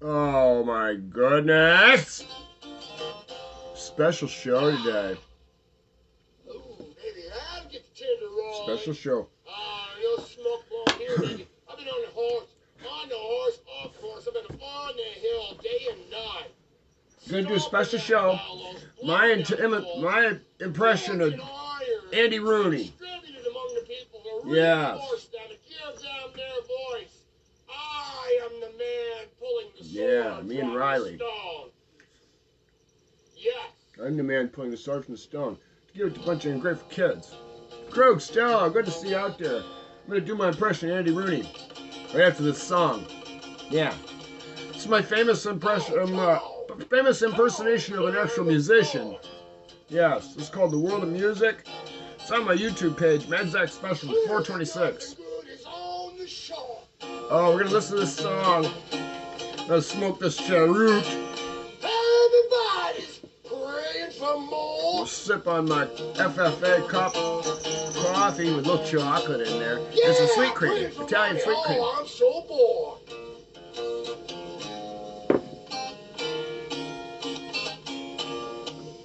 Oh my goodness! Special show today. Ooh, baby, I'll get the tenderloin. Special show. No smoke on here, baby. I've been on the horse, off the horse. I've been on the hill day and night. Gonna do a special show. My impression of Andy Rooney. Yes. Yeah, me and Riley. Yes. I'm the man pulling the sword from the stone to give it to a bunch of ungrateful kids. Krug, Stella, good to see you out there. I'm gonna do my impression of Andy Rooney right after this song. Yeah, this is my famous impersonation of an actual musician. Yes, this is called The World of Music. It's on my YouTube page, Mad Zack Special 426. Oh, we're gonna listen to this song. Let's smoke this cheroot. Everybody's praying for more. We'll sip on my FFA cup coffee with a little chocolate in there. Yeah, and some sweet cream, Italian sweet cream. Oh, I'm so bored.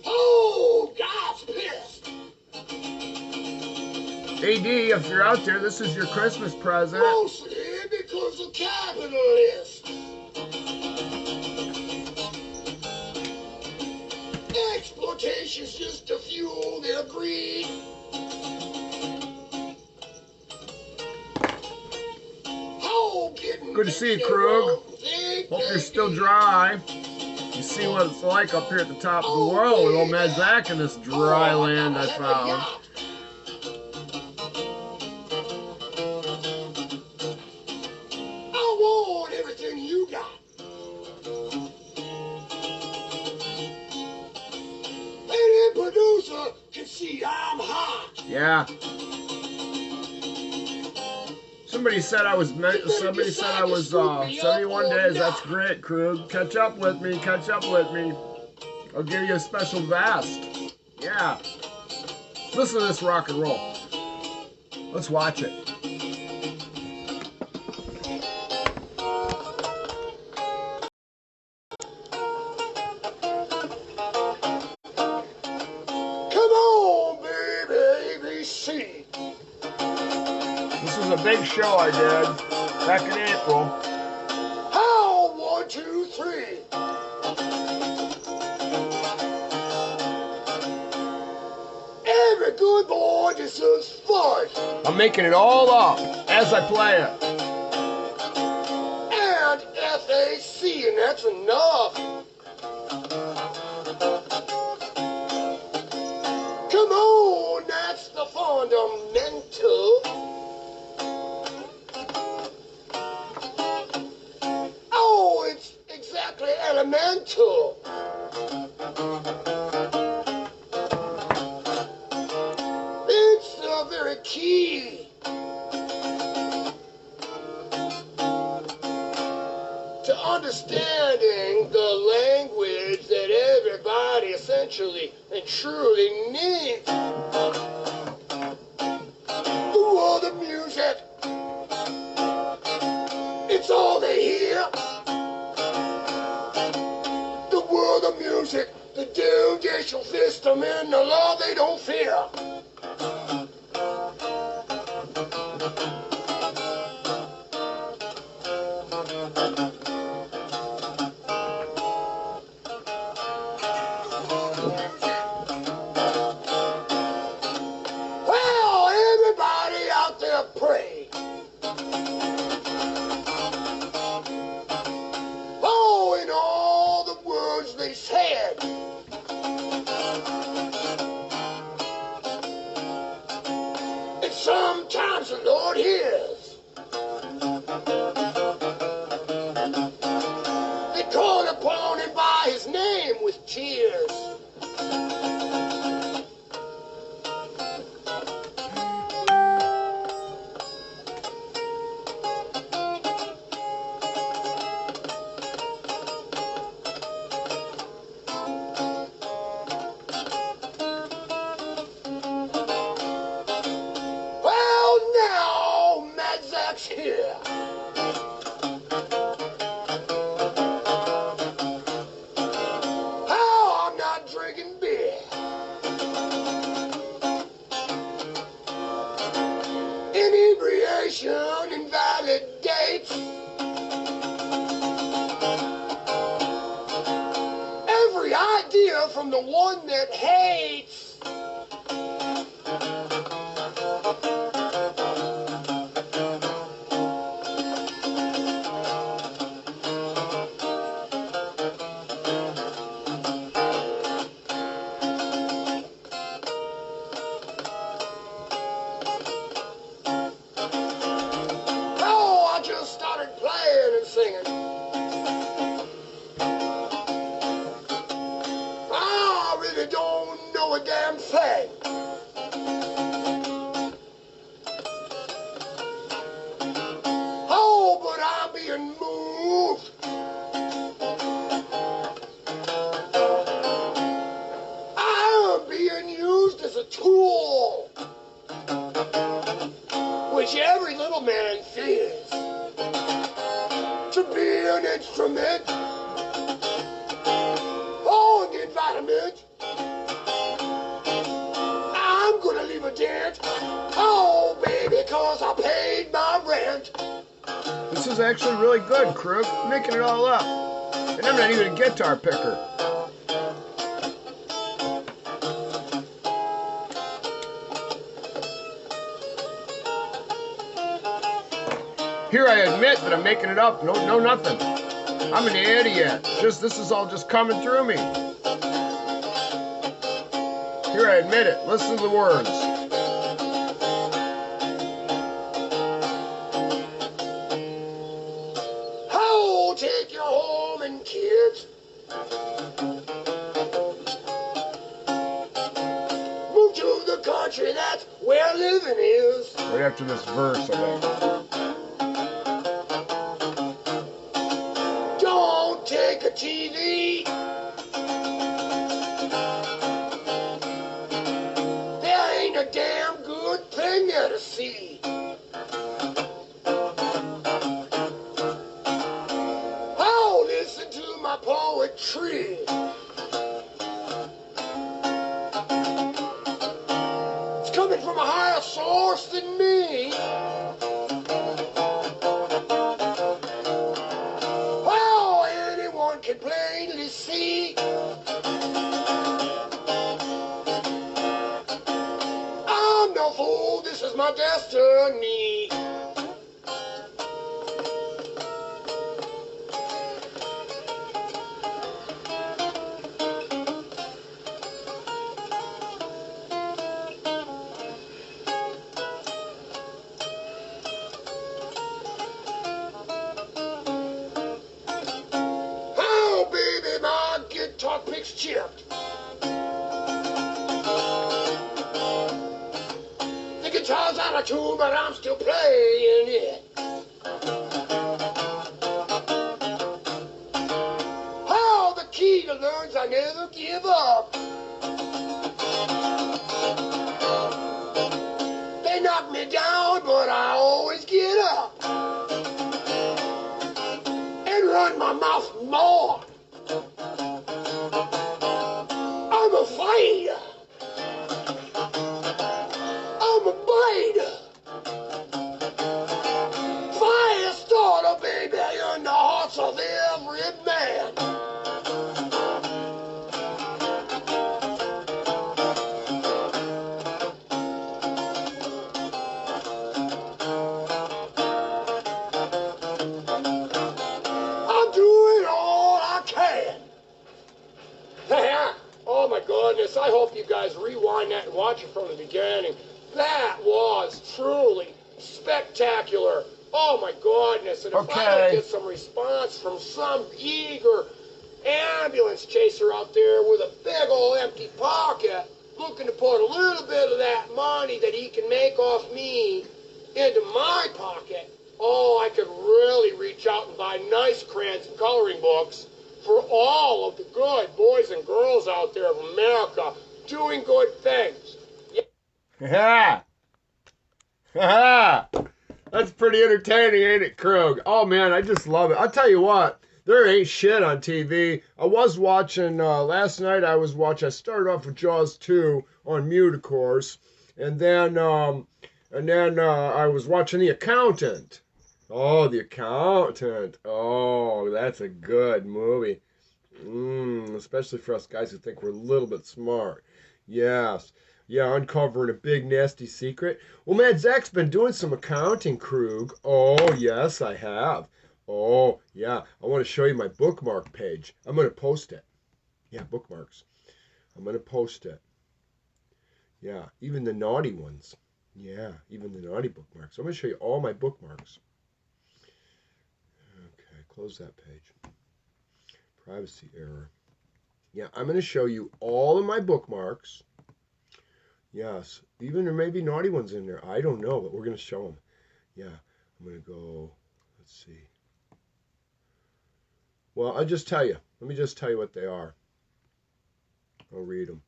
Oh, God's pissed. AD, if you're out there, this is your Christmas present. Mostly because of capitalists. Exploitation's just to fuel their greed. Oh, good to see you, Krug. Hope you're still dry. You see what it's like up here at the top of the world with old Mad Zack in this dry land I found. I want everything you got. Any producer can see I'm hot. Yeah. Somebody said I was 71 days. That's great, Krug. Catch up with me. Catch up with me. I'll give you a special vest. Yeah. Listen to this rock and roll. Let's watch it. Come on, baby, ABC. This was a big show I did back in April. How? 1, 2, 3. Every good boy deserves fun. I'm making it all up as I play it. And FAC, and that's enough. Come on, that's the fundamental. Oh, it's exactly elemental. It's the very key to understanding the language that everybody essentially and truly needs. The world of music, it's all they hear. The world of music, the judicial system, and the law they don't fear. Well, everybody out there pray. Oh, in all the words they said. hear from the one that hates. Oh, I just started playing and singing. I really don't know a damn thing. Oh, but I'm being moved. I'm being used as a tool, which every little man fears, to be an instrument on the environment. I'm gonna leave a dent. Oh, baby, 'cause I paid my rent. This is actually really good, Krug. Making it all up. And I'm not even a guitar picker. Here I admit that I'm making it up. No, nothing. I'm an idiot. This is all just coming through me. Here I admit it. Listen to the words. Oh, take your home and kids. Move to the country, that's where living is. Right after this verse, I think. Don't take a TV. There ain't a damn good thing there to see. Oh, listen to my poetry. It's coming from a higher source than me. Well, anyone can plainly see. I'm no fool, this is my destiny. Oh, baby, my guitar pick's chipped. The guitar's out of tune, but I'm still playing it. Oh, the key to learn's I never give up. They knock me down, but I always get up and run my mouth more. I'm a fighter. I'm a biter. Fire starter, baby, in the hearts of every man. I'm doing all I can. Oh my goodness, I hope you guys rewind that and watch it from the beginning. That was truly spectacular. Oh my goodness, and if I don't get some response from some eager ambulance chaser out there with a big old empty pocket, looking to put a little bit of that money that he can make off me into my pocket, oh, I could really reach out and buy nice crayons and coloring books for all of the good boys and girls out there of America doing good things. Yeah. Ha! That's pretty entertaining, ain't it, Krug? Oh, man, I just love it. I'll tell you what, there ain't shit on TV. I was watching, last night I started off with Jaws 2 on mute, of course, and then I was watching The Accountant. Oh, The Accountant. Oh, that's a good movie. Especially for us guys who think we're a little bit smart. Yes. Yeah, uncovering a big nasty secret. Well, man, Zach's been doing some accounting, Krug. Oh, yes, I have. Oh, yeah. I want to show you my bookmark page. I'm going to post it. Yeah, bookmarks. I'm going to post it. Yeah, even the naughty ones. Yeah, even the naughty bookmarks. I'm going to show you all my bookmarks. Okay, close that page. Privacy error. Yeah, I'm going to show you all of my bookmarks. Yes, even there may be naughty ones in there. I don't know, but we're going to show them. Yeah, I'm going to go, let's see. Well, I'll just tell you. Let me just tell you what they are. I'll read them.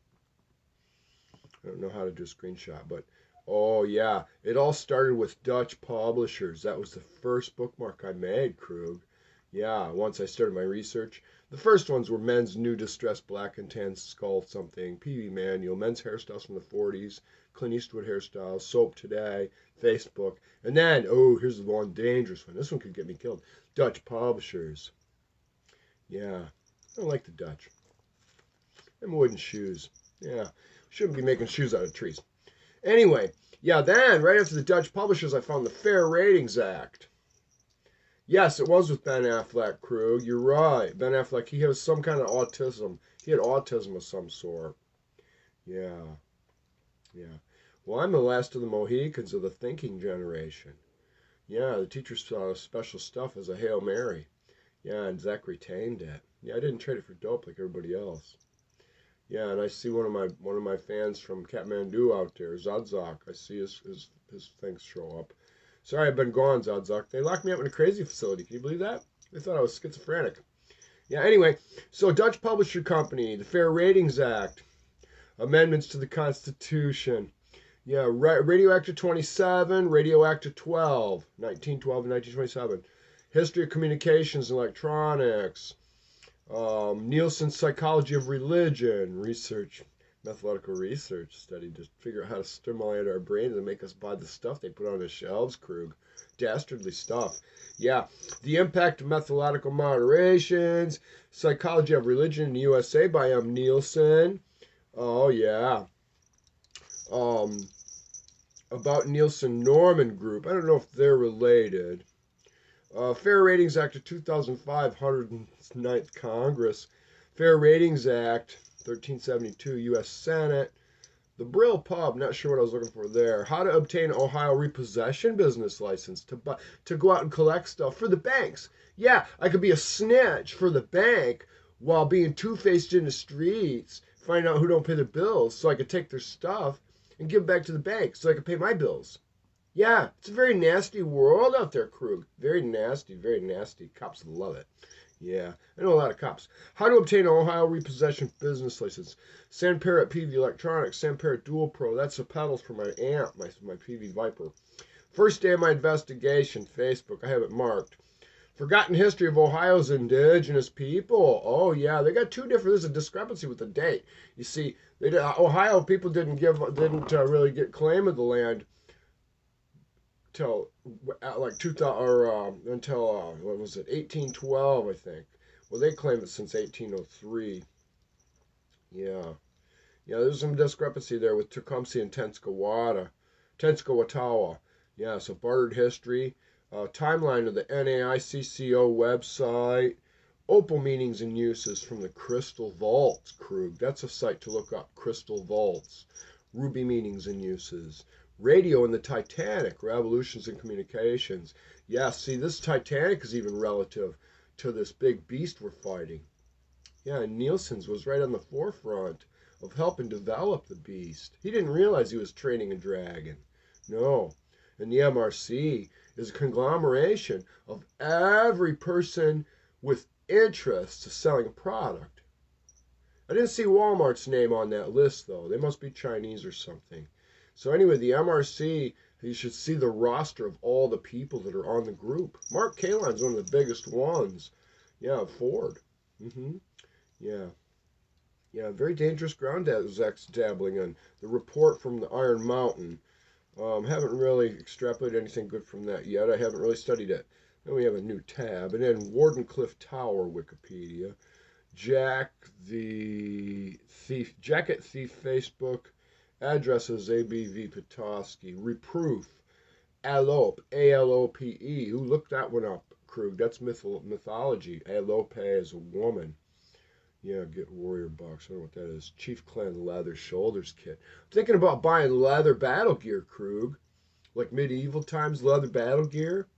I don't know how to do a screenshot, but oh yeah, it all started with Dutch publishers. That was the first bookmark I made, Krug. Yeah, once I started my research. The first ones were men's new distressed black and tan skull something, PV manual, men's hairstyles from the 40s, Clint Eastwood hairstyles, soap today, Facebook. And then, oh, here's the one dangerous one. This one could get me killed. Dutch publishers. Yeah, I don't like the Dutch. And wooden shoes. Yeah, shouldn't be making shoes out of trees. Anyway, yeah, then right after the Dutch publishers, I found the Fair Ratings Act. Yes, it was with Ben Affleck, Krug. You're right. Ben Affleck, he has some kind of autism. He had autism of some sort. Yeah, yeah. Well, I'm the last of the Mohicans of the thinking generation. Yeah, the teacher saw special stuff as a Hail Mary. Yeah, and Zack retained it. Yeah, I didn't trade it for dope like everybody else. Yeah, and I see one of my fans from Kathmandu out there, Zack. I see his things show up. Sorry, I've been gone, Zack. They locked me up in a crazy facility. Can you believe that? They thought I was schizophrenic. Yeah, anyway, so Dutch Publisher Company, the Fair Ratings Act, amendments to the Constitution. Yeah, Radioactive 27, Radioactive 12, 1912 and 1927. History of Communications and Electronics. Nielsen's Psychology of Religion, methodological research study to figure out how to stimulate our brains and make us buy the stuff they put on the shelves, Krug. Dastardly stuff. Yeah, the impact of methodological moderations, Psychology of Religion in the USA by Nielsen. Oh, yeah. About Nielsen Norman Group. I don't know if they're related. Fair Ratings Act of 2005, 109th Congress. Fair Ratings Act, 1372, U.S. Senate. The Brill Pub, not sure what I was looking for there. How to obtain Ohio repossession business license to go out and collect stuff for the banks. Yeah, I could be a snitch for the bank while being two-faced in the streets, find out who don't pay their bills so I could take their stuff and give it back to the bank so I could pay my bills. Yeah, it's a very nasty world out there, Krug. Very nasty, very nasty. Cops love it. Yeah, I know a lot of cops. How to obtain an Ohio repossession business license. San Parrot PV Electronics, San Parrot Dual Pro. That's the pedals for my amp, my PV Viper. First day of my investigation, Facebook. I have it marked. Forgotten history of Ohio's indigenous people. Oh yeah, they got two different. There's a discrepancy with the date. You see, Ohio people didn't really get claim of the land till like 2000 or until what was it, 1812, I think. Well, they claim it since 1803. Yeah, there's some discrepancy there with Tecumseh and Tenskwatawa. Yeah, so bartered history, timeline of the NAICCO website, opal meanings and uses from the Crystal Vaults, Krug. That's a site to look up. Crystal Vaults, ruby meanings and uses. Radio and the Titanic, revolutions in communications. Yeah, see, this Titanic is even relative to this big beast we're fighting. Yeah, and Nielsen's was right on the forefront of helping develop the beast. He didn't realize he was training a dragon. No. And the MRC is a conglomeration of every person with interest to selling a product. I didn't see Walmart's name on that list, though. They must be Chinese or something. So anyway, the MRC, you should see the roster of all the people that are on the group. Mark Kaline's one of the biggest ones. Yeah, Ford. Yeah. Yeah, very dangerous ground that Zack's dabbling in. The report from the Iron Mountain. Haven't really extrapolated anything good from that yet. I haven't really studied it. Then we have a new tab. And then Wardenclyffe Tower Wikipedia. Jacket Thief Facebook. Address is ABV Petoskey. Reproof. Alope. ALOPE. Who looked that one up, Krug? That's mythology. Alope is a woman. Yeah, get warrior box. I don't know what that is. Chief Clan leather shoulders kit. I'm thinking about buying leather battle gear, Krug. Like medieval times leather battle gear.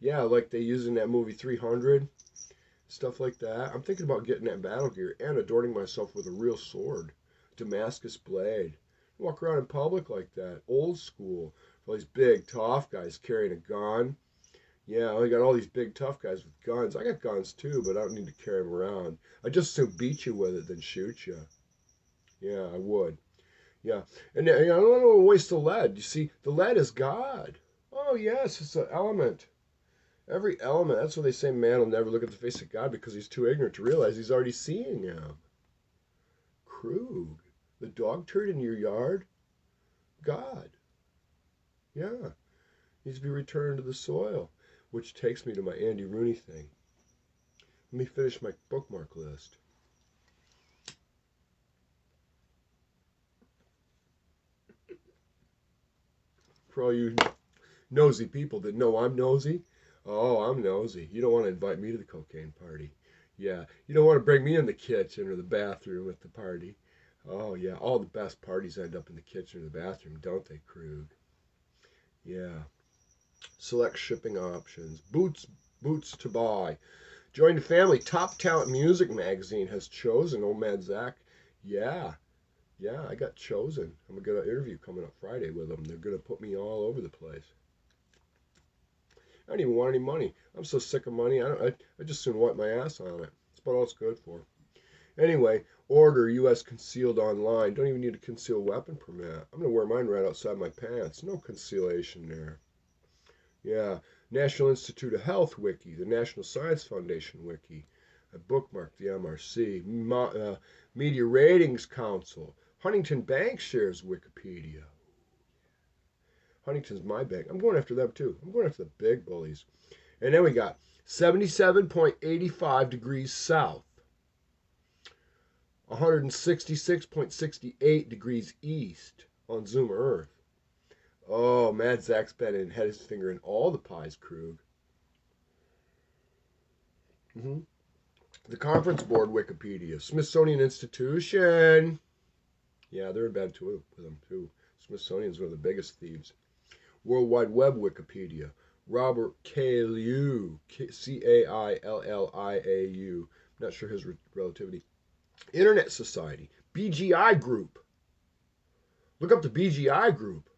Yeah, like they use in that movie 300. Stuff like that. I'm thinking about getting that battle gear and adorning myself with a real sword. Damascus blade. Walk around in public like that. Old school. All these big, tough guys carrying a gun. Yeah, I got all these big, tough guys with guns. I got guns too, but I don't need to carry them around. I'd just so beat you with it than shoot you. Yeah, I would. Yeah. And I don't want to waste the lead. You see, the lead is God. Oh, yes, it's an element. Every element. That's why they say man will never look at the face of God because he's too ignorant to realize he's already seeing him. Krug. The dog turd in your yard? God. Yeah. Needs to be returned to the soil. Which takes me to my Andy Rooney thing. Let me finish my bookmark list. For all you nosy people that know I'm nosy, oh, I'm nosy. You don't want to invite me to the cocaine party. Yeah, you don't want to bring me in the kitchen or the bathroom at the party. Oh, yeah, all the best parties end up in the kitchen or the bathroom, don't they, Krug? Yeah. Select shipping options. Boots to buy. Join the family. Top Talent Music Magazine has chosen old man Zack. Yeah, I got chosen. I'm going to get an interview coming up Friday with them. They're going to put me all over the place. I don't even want any money. I'm so sick of money. I just soon wipe my ass on it. That's about all it's good for. Anyway, order U.S. concealed online. Don't even need a concealed weapon permit. I'm going to wear mine right outside my pants. No concealation there. Yeah, National Institute of Health Wiki, the National Science Foundation Wiki. I bookmarked the MRC. Media Ratings Council. Huntington Bank shares Wikipedia. Huntington's my bank. I'm going after them too. I'm going after the big bullies. And then we got 77.85 degrees south. 166.68 degrees east on Zoom Earth. Oh, Mad Zack's been in, had his finger in all the pies, Krug. The Conference Board Wikipedia. Smithsonian Institution. Yeah, they're in bed too with them too. Smithsonian's one of the biggest thieves. World Wide Web Wikipedia. Robert Cailliau. Cailliau. Not sure his relativity. Internet Society. BGI Group. Look up the BGI Group.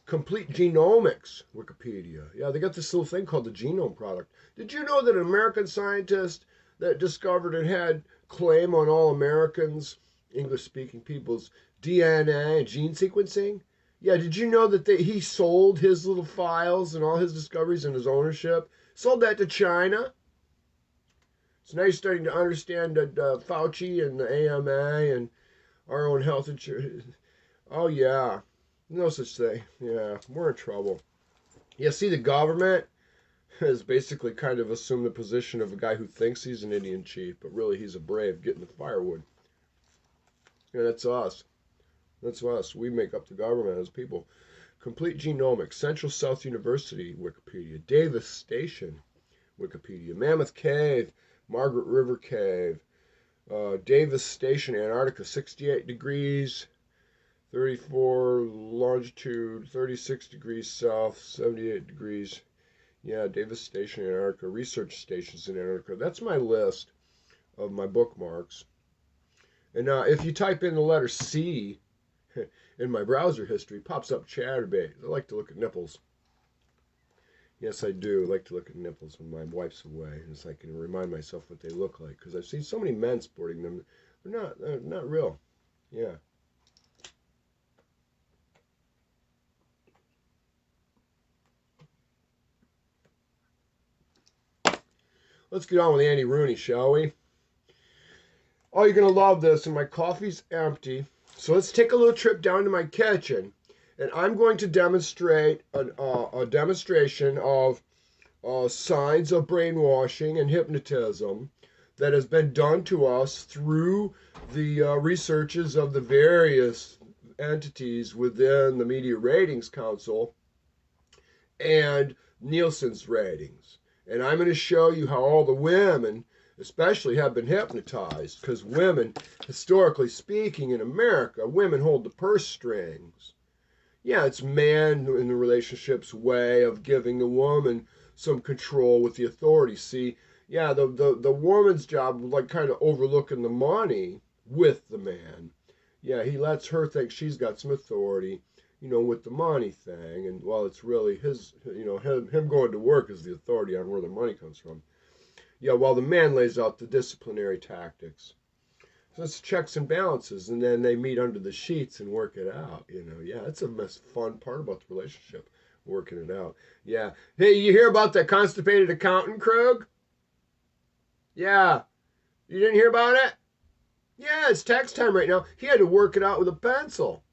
Complete Genomics Wikipedia. Yeah, they got this little thing called the Genome Project. Did you know that an American scientist that discovered and had claim on all Americans, English-speaking people's DNA and gene sequencing? Yeah, did you know that he sold his little files and all his discoveries and his ownership? Sold that to China. So now you're starting to understand that Fauci and the AMA and our own health insurance. Oh, yeah. No such thing. Yeah, we're in trouble. Yeah, see, the government has basically kind of assumed the position of a guy who thinks he's an Indian chief, but really he's a brave getting the firewood. Yeah, that's us. That's us. We make up the government as people. Complete Genomics, Central South University Wikipedia, Davis Station Wikipedia, Mammoth Cave, Margaret River Cave, Davis Station, Antarctica, 68 degrees. 34 longitude, 36 degrees south, 78 degrees. Yeah, Davis Station, Antarctica, research stations in Antarctica. That's my list of my bookmarks. And if you type in the letter C in my browser history, pops up Chatterbait. I like to look at nipples. Yes, I do. I like to look at nipples when my wife's away, and so I can remind myself what they look like. Because I've seen so many men sporting them. They're not real. Yeah. Let's get on with Andy Rooney, shall we? Oh, you're going to love this, and my coffee's empty. So let's take a little trip down to my kitchen, and I'm going to demonstrate a demonstration of signs of brainwashing and hypnotism that has been done to us through the researches of the various entities within the Media Ratings Council and Nielsen's ratings. And I'm going to show you how all the women especially have been hypnotized, because women, historically speaking in America, women hold the purse strings. Yeah, it's man in the relationship's way of giving the woman some control with the authority. See, yeah, the woman's job, like kind of overlooking the money with the man. Yeah, he lets her think she's got some authority, with the money thing. And while it's really his, him going to work is the authority on where the money comes from. Yeah, while the man lays out the disciplinary tactics. So it's checks and balances, and then they meet under the sheets and work it out. Yeah, it's a fun part about the relationship, working it out. Yeah. Hey, you hear about that constipated accountant, Krug? Yeah. You didn't hear about it? Yeah, it's tax time right now. He had to work it out with a pencil.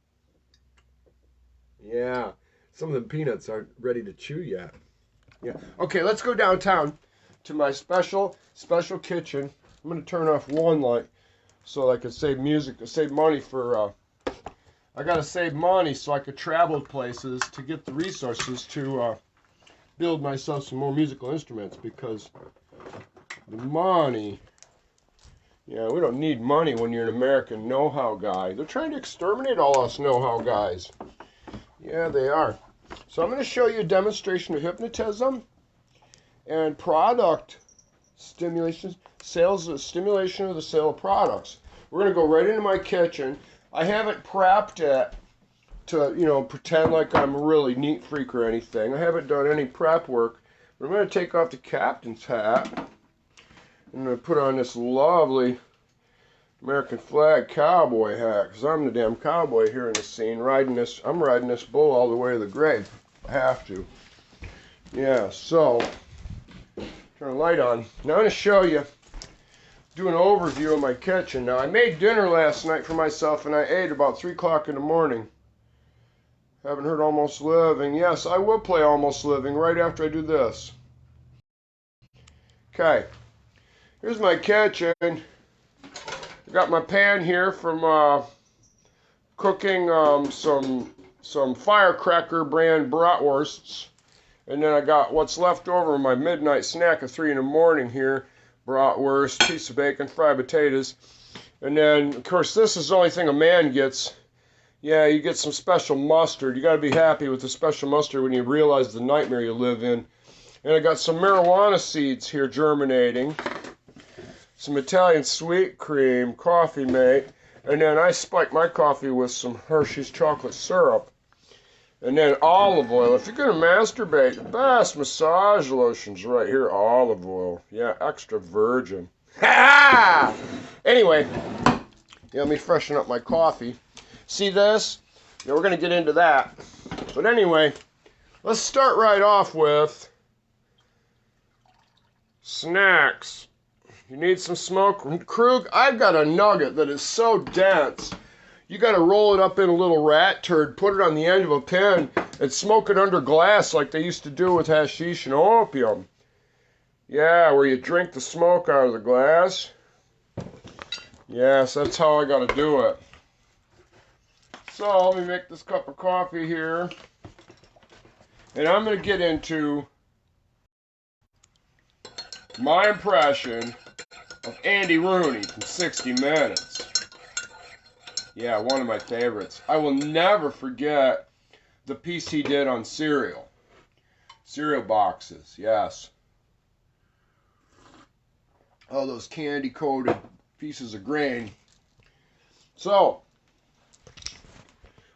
Yeah. Some of the peanuts aren't ready to chew yet. Yeah. Okay, let's go downtown to my special kitchen. I'm going to turn off one light so I can save money for, I got to save money so I could travel places to get the resources to build myself some more musical instruments, because the money, yeah, we don't need money when you're an American know-how guy. They're trying to exterminate all us know-how guys. Yeah, they are. So I'm going to show you a demonstration of hypnotism and product stimulation, stimulation of the sale of products. We're going to go right into my kitchen. I haven't prepped it to, pretend like I'm a really neat freak or anything. I haven't done any prep work. But I'm going to take off the captain's hat. I'm going to put on this lovely American flag cowboy hat, because I'm the damn cowboy here in the scene. I'm riding this bull all the way to the grave. I have to. Yeah, so turn the light on. Now I'm going to show you, do an overview of my kitchen. Now, I made dinner last night for myself, and I ate about 3 o'clock in the morning. Haven't heard Almost Living. Yes, I will play Almost Living right after I do this. Okay, here's my kitchen. I got my pan here from cooking some firecracker brand bratwursts. And then I got what's left over my midnight snack at 3 in the morning here. Bratwurst, piece of bacon, fried potatoes. And then, of course, this is the only thing a man gets. Yeah, you get some special mustard. You got to be happy with the special mustard when you realize the nightmare you live in. And I got some marijuana seeds here germinating. Some Italian sweet cream, coffee mate. And then I spike my coffee with some Hershey's chocolate syrup. And then olive oil. If you're going to masturbate, the best massage lotion's right here. Olive oil. Yeah, extra virgin. Ha! Anyway, let me freshen up my coffee. See this? Yeah, we're going to get into that. But anyway, let's start right off with snacks. You need some smoke. Krug, I've got a nugget that is so dense. You got to roll it up in a little rat turd, put it on the end of a pen, and smoke it under glass like they used to do with hashish and opium. Yeah, where you drink the smoke out of the glass. Yes, that's how I got to do it. So, let me make this cup of coffee here. And I'm going to get into my impression of Andy Rooney from 60 Minutes. Yeah, one of my favorites. I will never forget the piece he did on cereal. Cereal boxes, yes. All those candy-coated pieces of grain. So,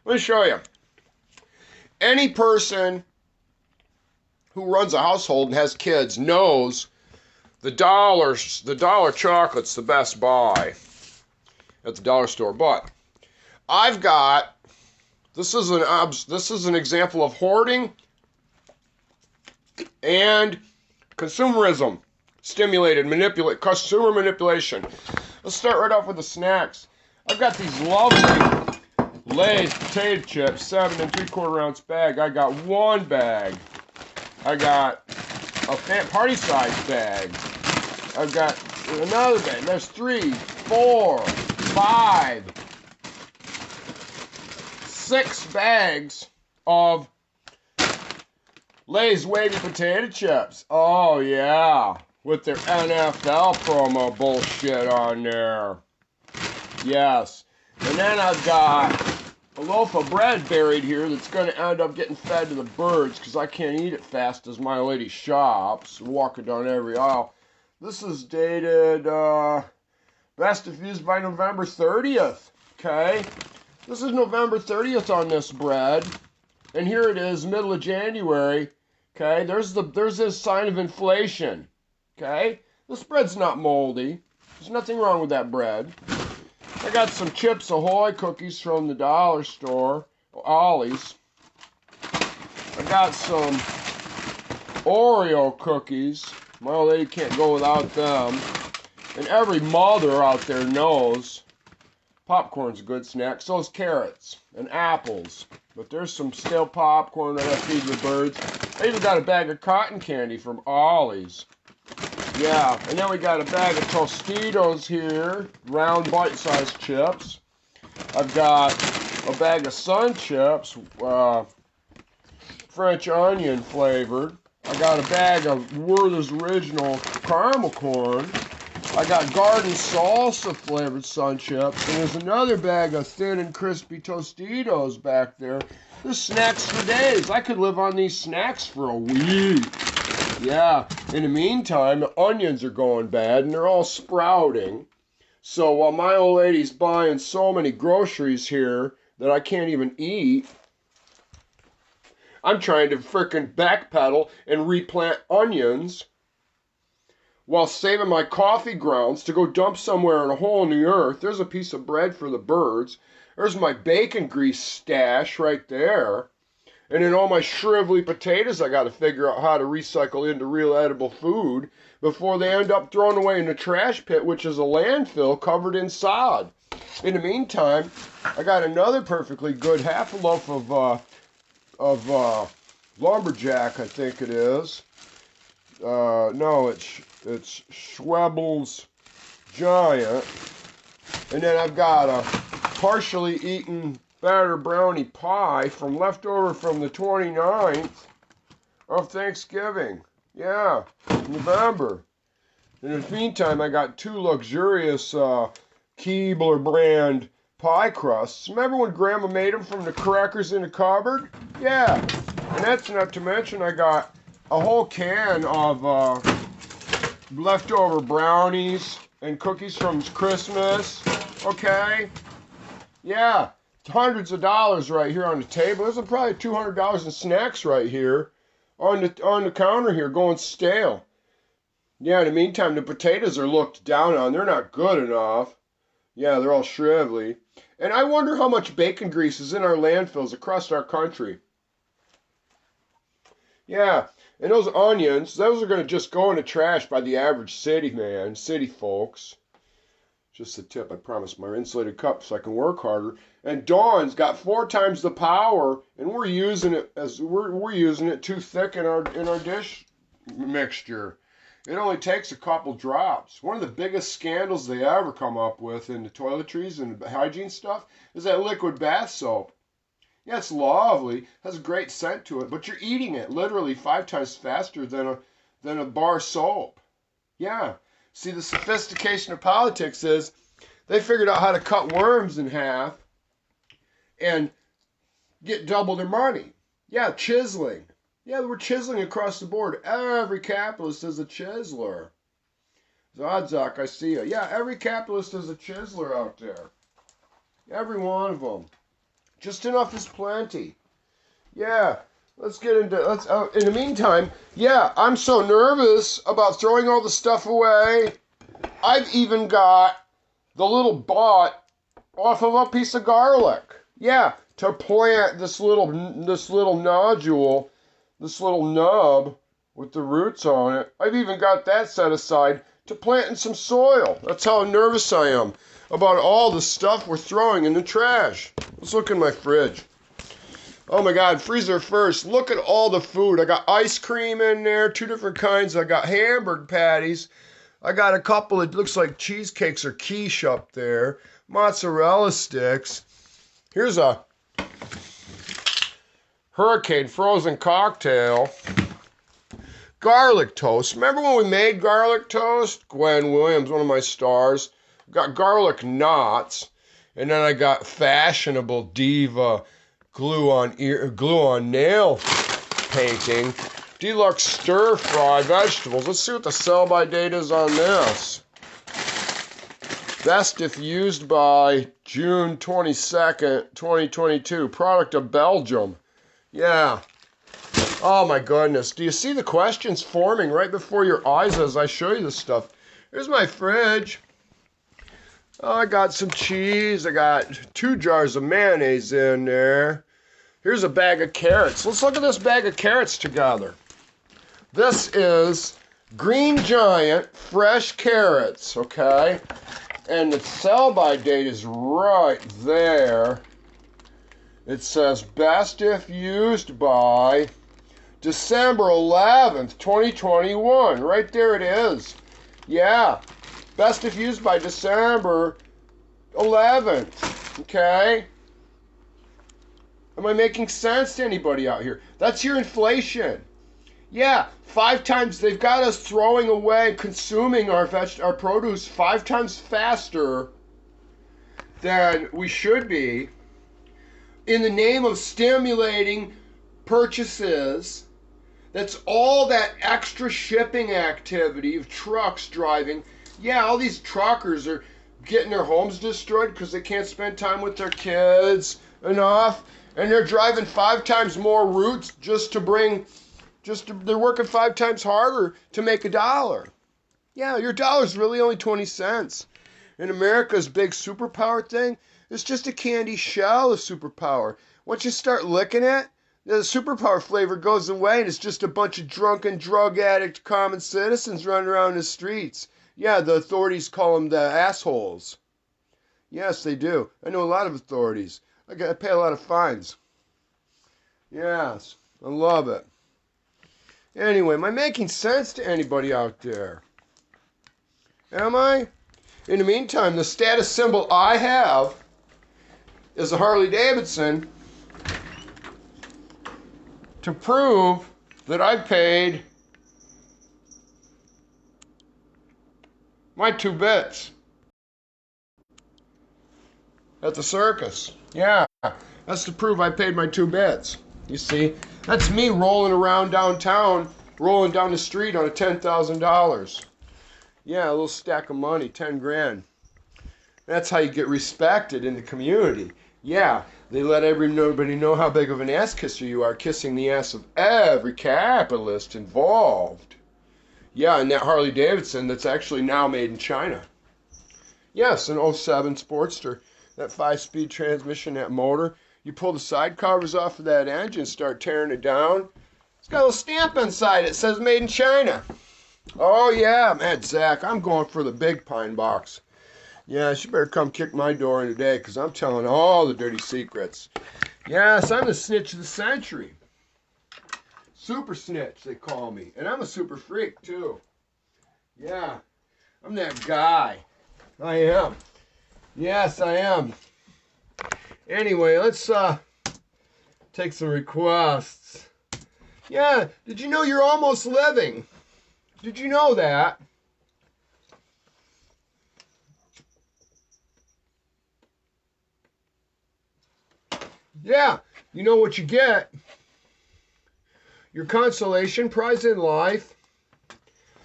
let me show you. Any person who runs a household and has kids knows the dollar chocolate's the best buy at the dollar store. But I've got, this is an example of hoarding and consumerism, consumer manipulation. Let's start right off with the snacks. I've got these lovely Lay's potato chips, 7 3/4 ounce bag. I got one bag. I got party size bag. I've got another bag. There's 3, 4, 5, 6 bags of Lay's wavy potato chips. Oh yeah, with their NFL promo bullshit on there. Yes. And then I've got a loaf of bread buried here that's going to end up getting fed to the birds because I can't eat it fast as my lady shops, walking down every aisle. This is dated, best if used by November 30th, okay? This is November 30th on this bread, and here it is, middle of January, okay? There's this sign of inflation, okay? This bread's not moldy. There's nothing wrong with that bread. I got some Chips Ahoy cookies from the dollar store, Ollie's. I got some Oreo cookies. My old lady can't go without them. And every mother out there knows popcorn's a good snack. So is carrots and apples. But there's some stale popcorn that I feed the birds. I even got a bag of cotton candy from Ollie's. Yeah, and then we got a bag of Tostitos here, round bite-sized chips. I've got a bag of Sun Chips, French onion flavored. I got a bag of Werther's Original caramel corn. I got garden salsa flavored Sun Chips, and there's another bag of thin and crispy Tostitos back there. There's snacks for days. I could live on these snacks for a week. Yeah, in the meantime, the onions are going bad, and they're all sprouting. So while my old lady's buying so many groceries here that I can't even eat, I'm trying to frickin' backpedal and replant onions while saving my coffee grounds to go dump somewhere in a hole in the earth. There's a piece of bread for the birds. There's my bacon grease stash right there. And then all my shrivelly potatoes I got to figure out how to recycle into real edible food before they end up thrown away in the trash pit, which is a landfill covered in sod. In the meantime, I got another perfectly good half a loaf of lumberjack, I think it is. No, it's Schwebel's Giant. And then I've got a partially eaten batter brownie pie from leftover from the 29th of Thanksgiving. Yeah, November. In the meantime, I got 2 luxurious Keebler brand pie crusts. Remember when Grandma made them from the crackers in the cupboard? Yeah, and that's not to mention I got a whole can of leftover brownies and cookies from Christmas. Okay? Yeah. Hundreds of dollars right here on the table. There's probably $200 in snacks right here on the counter here going stale. Yeah, in the meantime, the potatoes are looked down on. They're not good enough. Yeah, they're all shrivelly. And I wonder how much bacon grease is in our landfills across our country. Yeah, and those onions, those are going to just go in the trash by the average city folks. Just a tip, I promise, my insulated cup so I can work harder. And Dawn's got 4 times the power, and we're using it too thick in our dish mixture. It only takes a couple drops. One of the biggest scandals they ever come up with in the toiletries and hygiene stuff is that liquid bath soap. Yeah, it's lovely, has a great scent to it, but you're eating it literally 5 times faster than a bar soap. Yeah. See, the sophistication of politics is they figured out how to cut worms in half and get double their money. Yeah, chiseling. Yeah, we're chiseling across the board. Every capitalist is a chiseler. Zack, I see you. Yeah, every capitalist is a chiseler out there. Every one of them. Just enough is plenty. Yeah, let's get into, in the meantime, yeah, I'm so nervous about throwing all the stuff away. I've even got the little bot off of a piece of garlic. Yeah, to plant this little nodule, this little nub with the roots on it. I've even got that set aside to plant in some soil. That's how nervous I am about all the stuff we're throwing in the trash. Let's look in my fridge. Oh my God, freezer first. Look at all the food. I got ice cream in there, 2 different kinds. I got hamburger patties. I got a couple, it looks like cheesecakes or quiche up there. Mozzarella sticks. Here's a Hurricane frozen cocktail. Garlic toast. Remember when we made garlic toast? Gwen Williams, one of my stars. Got garlic knots. And then I got fashionable diva glue on nail painting. Deluxe stir fry vegetables. Let's see what the sell by date is on this. Best if used by June 22nd, 2022. Product of Belgium. Yeah. Oh my goodness. Do you see the questions forming right before your eyes as I show you this stuff? Here's my fridge. Oh, I got some cheese. I got 2 jars of mayonnaise in there. Here's a bag of carrots. Let's look at this bag of carrots together. This is Green Giant fresh carrots, okay? And the sell-by date is right there. It says best if used by December 11th, 2021. Right there it is. Yeah. Best if used by December 11th. Okay? Am I making sense to anybody out here? That's your inflation. Yeah, 5 times, they've got us throwing away, consuming our produce 5 times faster than we should be in the name of stimulating purchases. That's all that extra shipping activity of trucks driving. Yeah, all these truckers are getting their homes destroyed because they can't spend time with their kids enough. And they're driving 5 times more routes they're working 5 times harder to make $1. Yeah, your dollar's really only 20 cents. In America's big superpower thing, it's just a candy shell of superpower. Once you start licking it, the superpower flavor goes away and it's just a bunch of drunken, drug addict common citizens running around the streets. Yeah, the authorities call them the assholes. Yes, they do. I know a lot of authorities. I pay a lot of fines. Yes, I love it. Anyway, am I making sense to anybody out there? Am I? In the meantime, the status symbol I have is a Harley Davidson to prove that I paid my 2 bits at the circus. Yeah, that's to prove I paid my 2 bits. You see, that's me rolling around downtown, rolling down the street on a $10,000. Yeah, a little stack of money, 10 grand. That's how you get respected in the community. Yeah, they let everybody know how big of an ass kisser you are, kissing the ass of every capitalist involved. Yeah, and that Harley Davidson that's actually now made in China. Yes, an '07 Sportster. That 5-speed transmission, that motor. You pull the side covers off of that engine, start tearing it down. It's got a little stamp inside it, says made in China. Oh yeah, man, Zack, I'm going for the big pine box. Yes, you better come kick my door in today, because I'm telling all the dirty secrets. Yes, I'm the snitch of the century. Super snitch, they call me. And I'm a super freak, too. Yeah, I'm that guy. I am. Yes, I am. Anyway, let's take some requests. Yeah, did you know you're almost living? Did you know that? Yeah, you know what you get. Your consolation prize in life.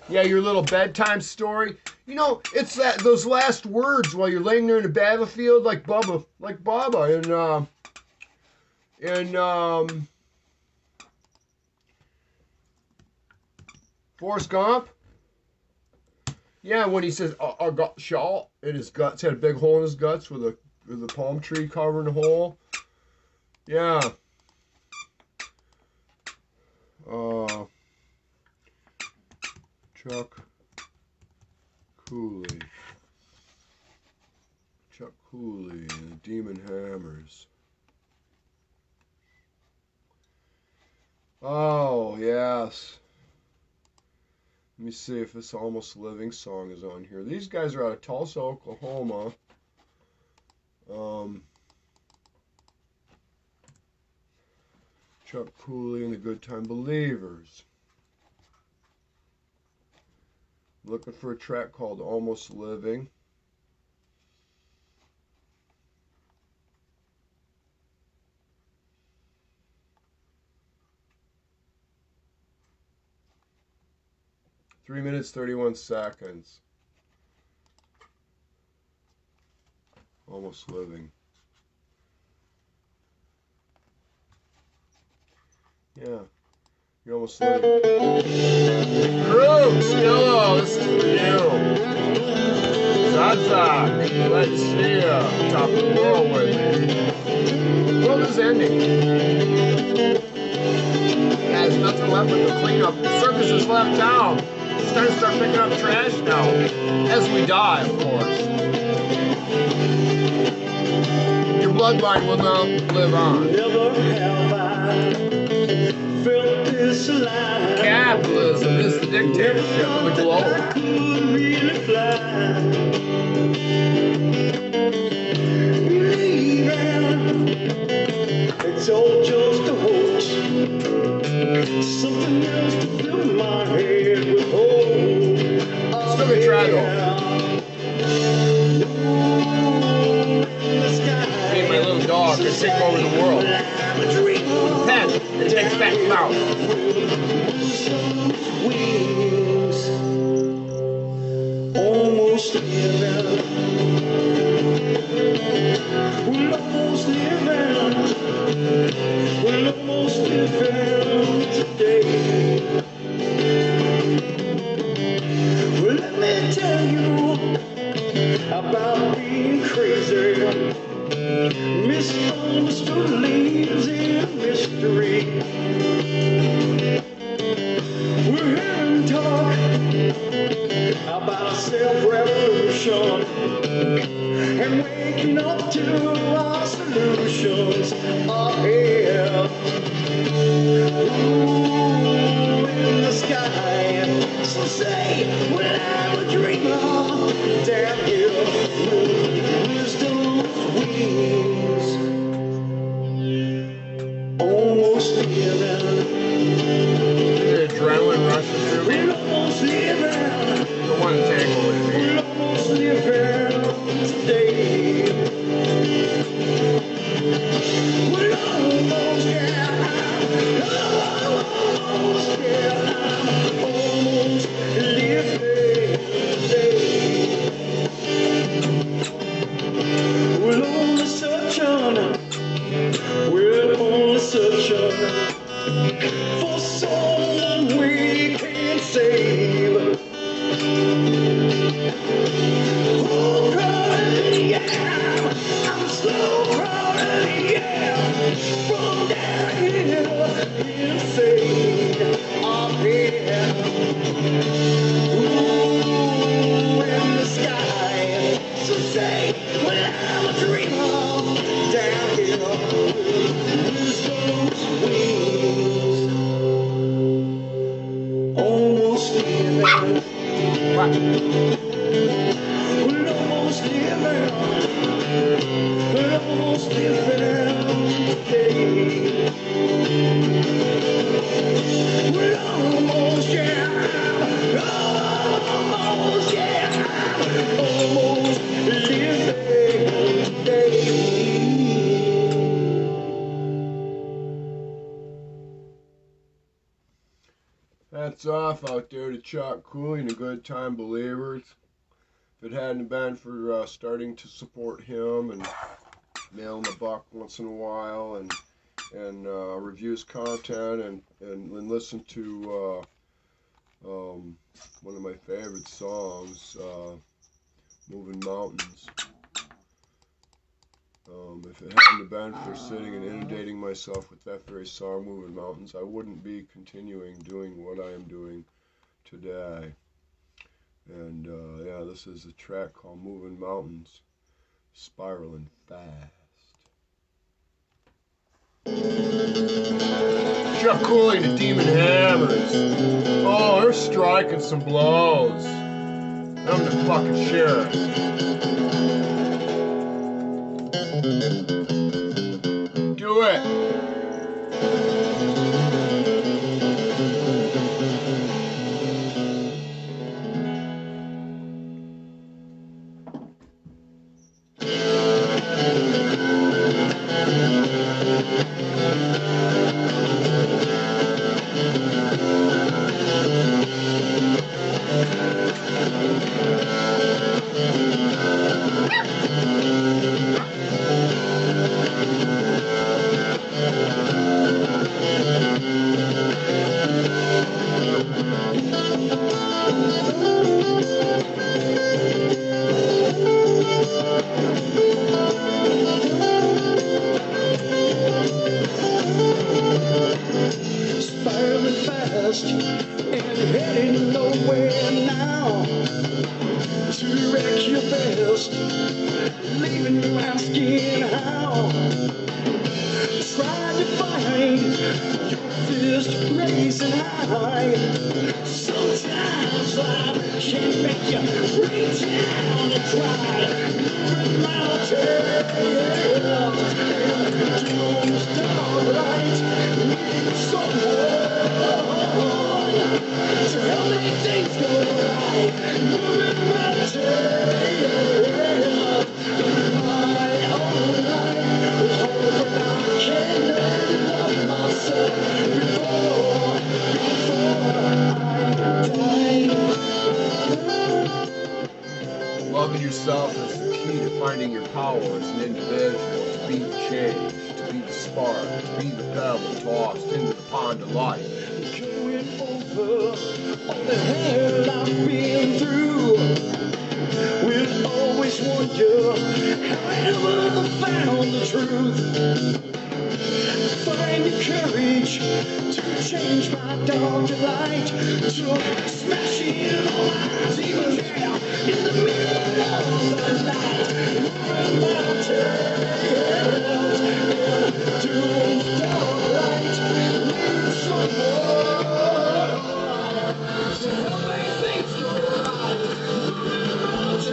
Yeah, your little bedtime story. You know, it's those last words while you're laying there in the battlefield, like Baba in Forrest Gump. Yeah, when he says I got shot in his guts, had a big hole in his guts with a palm tree covering the hole. Yeah. Chuck Cooley. Chuck Cooley and the Demon Hammers. Oh, yes. Let me see if this Almost Living song is on here. These guys are out of Tulsa, Oklahoma. Chuck Cooley and the Good Time Believers. Looking for a track called Almost Living. Three minutes, 31 seconds. Almost Living. Yeah. You're almost living. Crooks, hello, this is for you. Zack, glad to see you. Top of the world with me. The world is ending. Yeah, there's nothing left but the cleanup. The circus has left town. It's time to start picking up trash now. As we die, of course. Your bloodline will not live on. Never have I felt this alive. Capitalism is the dictatorship of the globe. I could really fly. Believing it's all just a hoax. Something else to fill my head with hope. Still gonna try though. Me and my little dog can take over the world. Pen and takes back the mouth. Wings, almost living. We're almost living. We're almost living today. Well, let me tell you about being crazy. Misunderstood leaves in mystery. We're hearing talk about a self-revolution and waking up to our solutions are here. Ooh, in the sky. So say, well, I'm a dreamer down here with wisdom's wings. Almost living. The adrenaline rushes through me. We're almost living. The one tangle with me. We're almost living today. We're almost, yeah. Almost, yeah. Almost living today. We're only searching. We're only searching for someone we can save. Oh, crawling, yeah. I'm slow crawling, yeah. From down here, insane, up here. Ooh, in the sky. So say, well, I'm a dreamer down here. Wisdom's wings. Almost living. What? We're almost living. We're almost living today. We're almost, yeah. Almost, yeah. Almost living today. Hats off out there to Chuck Cooley and the Good Time Believers. If it hadn't been for starting to support him and mail him a buck once in a while and review his content and listen to one of my favorite songs, Moving Mountains. If it hadn't been for sitting and inundating myself with that very song, Moving Mountains, I wouldn't be continuing doing what I am doing today. And yeah, this is a track called Moving Mountains, Spiraling Fast. Chuck Cooley to Demon Hammers. Oh, they're striking some blows. I'm the fucking sheriff. Do it. And heading nowhere now. To wreck your best, leaving you asking how. Try to find your fist raising high. Sometimes life can make you reach down and cry. Moving mountains, doom's dark light. Need someone to help make things go right. Moving mountains in my own life. Hoping I can love myself before I die. Loving yourself is the key to finding your power as an individual, to be the change, to be the spark, to be the pebble tossed into the pond of life. Going over all the hell I've been through, will always wonder how I ever found the truth. Find the courage to change my dark delight, to smash in all my demons in the middle of the night. Moving mountains in doom's dark light. Need someone to help make things go right. Moving mountains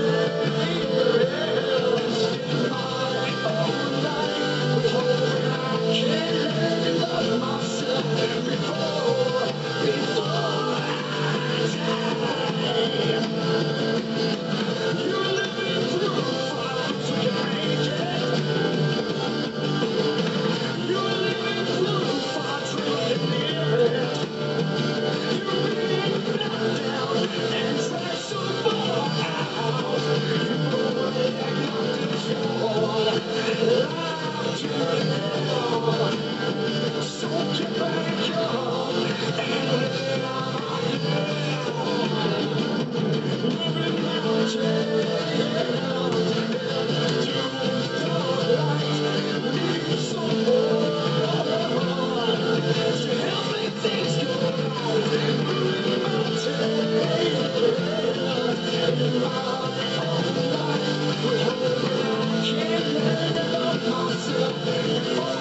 in my own life. Hoping I can love myself before I die. You're living through fire so you make it. You're living through fire so you live it. You're being knocked down and tried so far out. You know that nothing's your life to live on. So get back up and live on. Moving mountains, doom's dark light. Need someone to help make things go right. Moving mountains in my own life. Hoping I can love myself before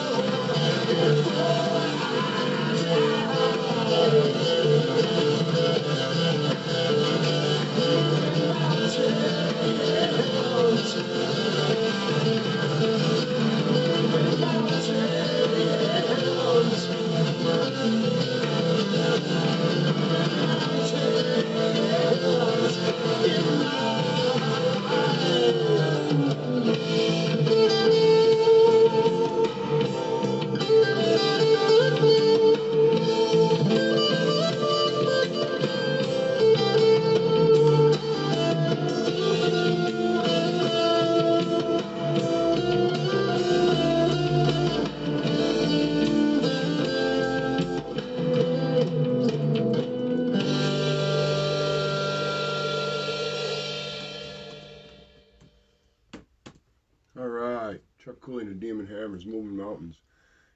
Chuck Cooley and the Demon Hammers, Moving Mountains.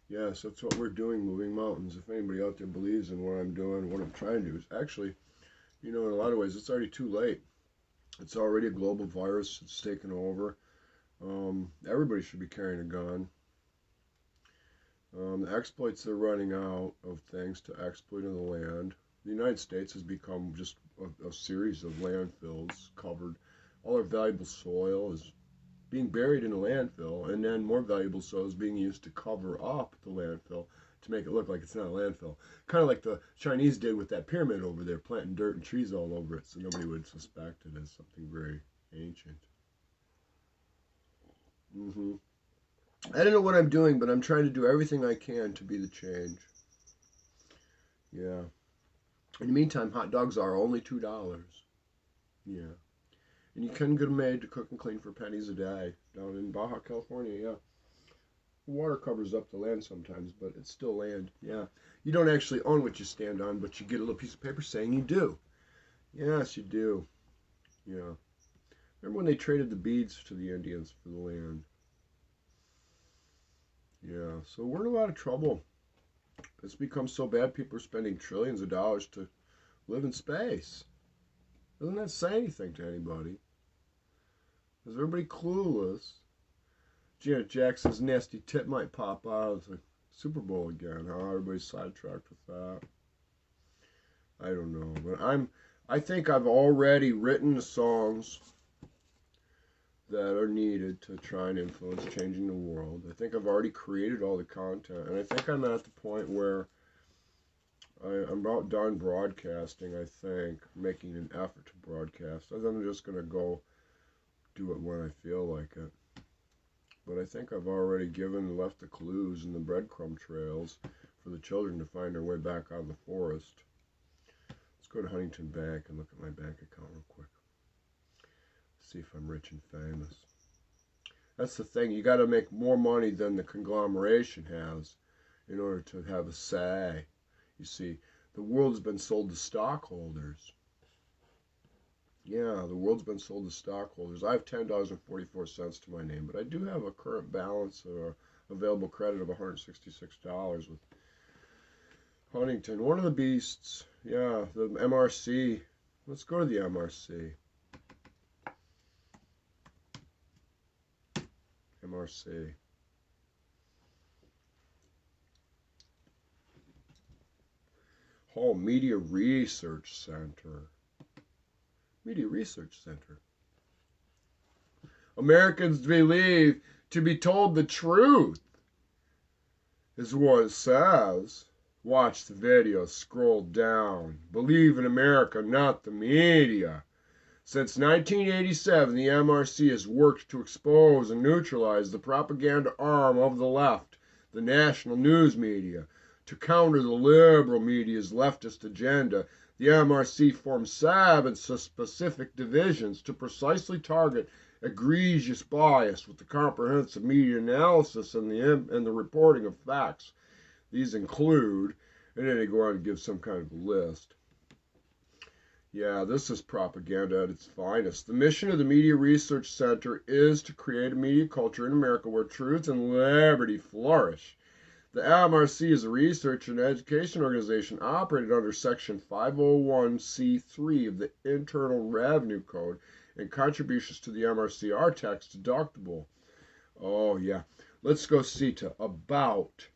Yes, that's what we're doing, moving mountains. If anybody out there believes in what I'm doing, what I'm trying to do is actually, you know, in a lot of ways, it's already too late. It's already a global virus. It's taken over. Everybody should be carrying a gun. The exploits are running out of things to exploit in the land. The United States has become just a series of landfills covered. All our valuable soil is being buried in a landfill, and then more valuable soil is being used to cover up the landfill to make it look like it's not a landfill. Kind of like the Chinese did with that pyramid over there, planting dirt and trees all over it so nobody would suspect it as something very ancient. I don't know what I'm doing, but I'm trying to do everything I can to be the change. Yeah. In the meantime, hot dogs are only $2. Yeah. And you can get them made to cook and clean for pennies a day down in Baja, California, yeah. Water covers up the land sometimes, but it's still land, yeah. You don't actually own what you stand on, but you get a little piece of paper saying you do. Yes, you do. Yeah. Remember when they traded the beads to the Indians for the land? Yeah, so we're in a lot of trouble. It's become so bad, people are spending trillions of dollars to live in space. Doesn't that say anything to anybody? Is everybody clueless? Janet Jackson's nasty tit might pop out of the Super Bowl again, huh? Everybody's sidetracked with that. I don't know, but I think I've already written the songs that are needed to try and influence changing the world. I think I've already created all the content, and I think I'm at the point where I'm about done broadcasting, I think, making an effort to broadcast. I'm just going to go do it when I feel like it. But I think I've already left the clues and the breadcrumb trails for the children to find their way back out of the forest. Let's go to Huntington Bank and look at my bank account real quick. See if I'm rich and famous. That's the thing. You got to make more money than the conglomeration has in order to have a say. You see, the world's been sold to stockholders. Yeah, the world's been sold to stockholders. I have $10.44 to my name, but I do have a current balance of available credit of $166 with Huntington. One of the beasts. Yeah, the MRC. Let's go to the MRC. MRC. Oh, Media Research Center. Media Research Center. Americans believe to be told the truth is what it says. Watch the video, scroll down. Believe in America, not the media. Since 1987, the MRC has worked to expose and neutralize the propaganda arm of the left, the national news media. To counter the liberal media's leftist agenda, the MRC formed 7 specific divisions to precisely target egregious bias with the comprehensive media analysis and the reporting of facts. These include, and then they go on to give some kind of list. Yeah, this is propaganda at its finest. The mission of the Media Research Center is to create a media culture in America where truth and liberty flourish. The MRC is a research and education organization operated under Section 501c3 of the Internal Revenue Code, and contributions to the MRC are tax deductible. Oh, yeah. Let's go see to About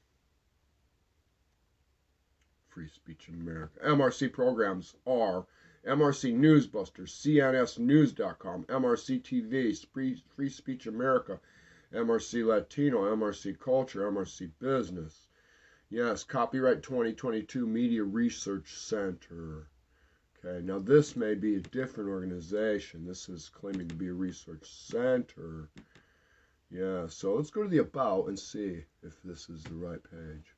Free Speech in America. MRC programs are MRC Newsbusters, CNSnews.com, MRC TV, Free Speech America, MRC Latino, MRC Culture, MRC Business. Yes, copyright 2022 Media Research Center. Okay, now this may be a different organization. This is claiming to be a research center. Yeah, so let's go to the About and see if this is the right page.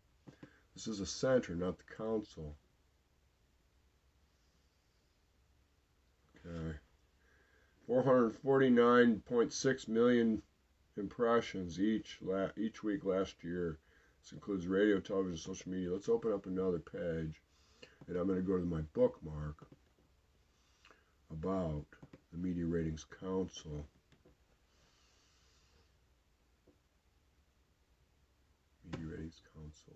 This is a center, not the council. Okay. 449.6 million impressions each week last year. This includes radio, television, social media. Let's open up another page, and I'm going to go to my bookmark about the Media Ratings Council. Media Ratings Council.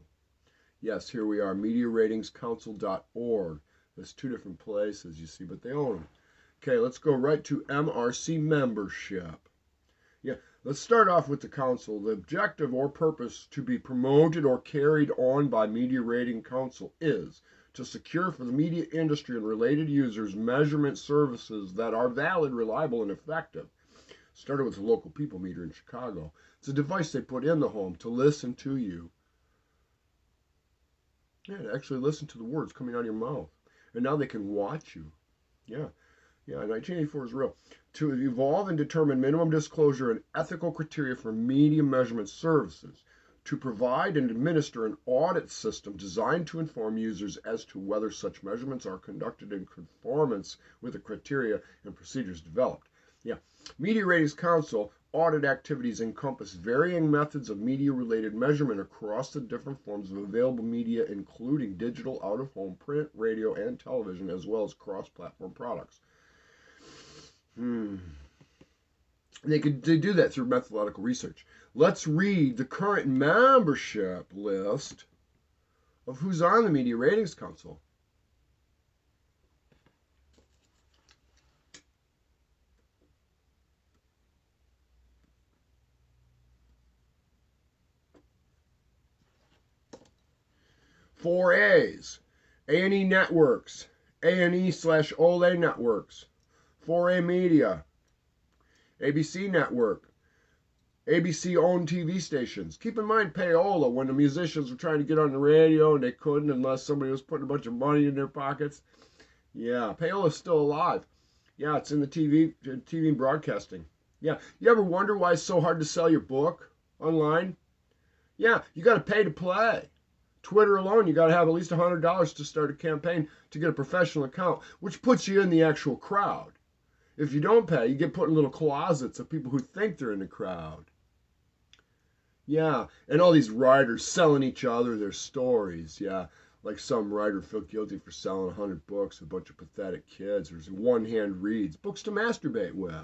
Yes, here we are, MediaRatingsCouncil.org. There's 2 different places, you see, but they own them. Okay, let's go right to MRC membership. Yeah, Let's start off with the council. The objective or purpose to be promoted or carried on by Media Rating Council is to secure for the media industry and related users measurement services that are valid, reliable, and effective. Started with the local people meter in Chicago. It's a device they put in the home to listen to you. Yeah, to actually listen to the words coming out of your mouth. And now they can watch you. Yeah, 1984 is real. To evolve and determine minimum disclosure and ethical criteria for media measurement services. To provide and administer an audit system designed to inform users as to whether such measurements are conducted in conformance with the criteria and procedures developed. Yeah, Media Ratings Council audit activities encompass varying methods of media-related measurement across the different forms of available media, including digital, out-of-home, print, radio, and television, as well as cross-platform products. They do that through methodological research. Let's read the current membership list of who's on the Media Ratings Council. Four A's: A&E Networks, A&E/Ole Networks, 4A Media, ABC Network, ABC-owned TV stations. Keep in mind payola when the musicians were trying to get on the radio and they couldn't unless somebody was putting a bunch of money in their pockets. Yeah, payola's still alive. Yeah, it's in the TV and broadcasting. Yeah, you ever wonder why it's so hard to sell your book online? Yeah, you got to pay to play. Twitter alone, you got to have at least $100 to start a campaign to get a professional account, which puts you in the actual crowd. If you don't pay, you get put in little closets of people who think they're in the crowd. Yeah, and all these writers selling each other their stories. Yeah, like some writer felt guilty for selling 100 books to a bunch of pathetic kids. There's one-hand reads, books to masturbate with.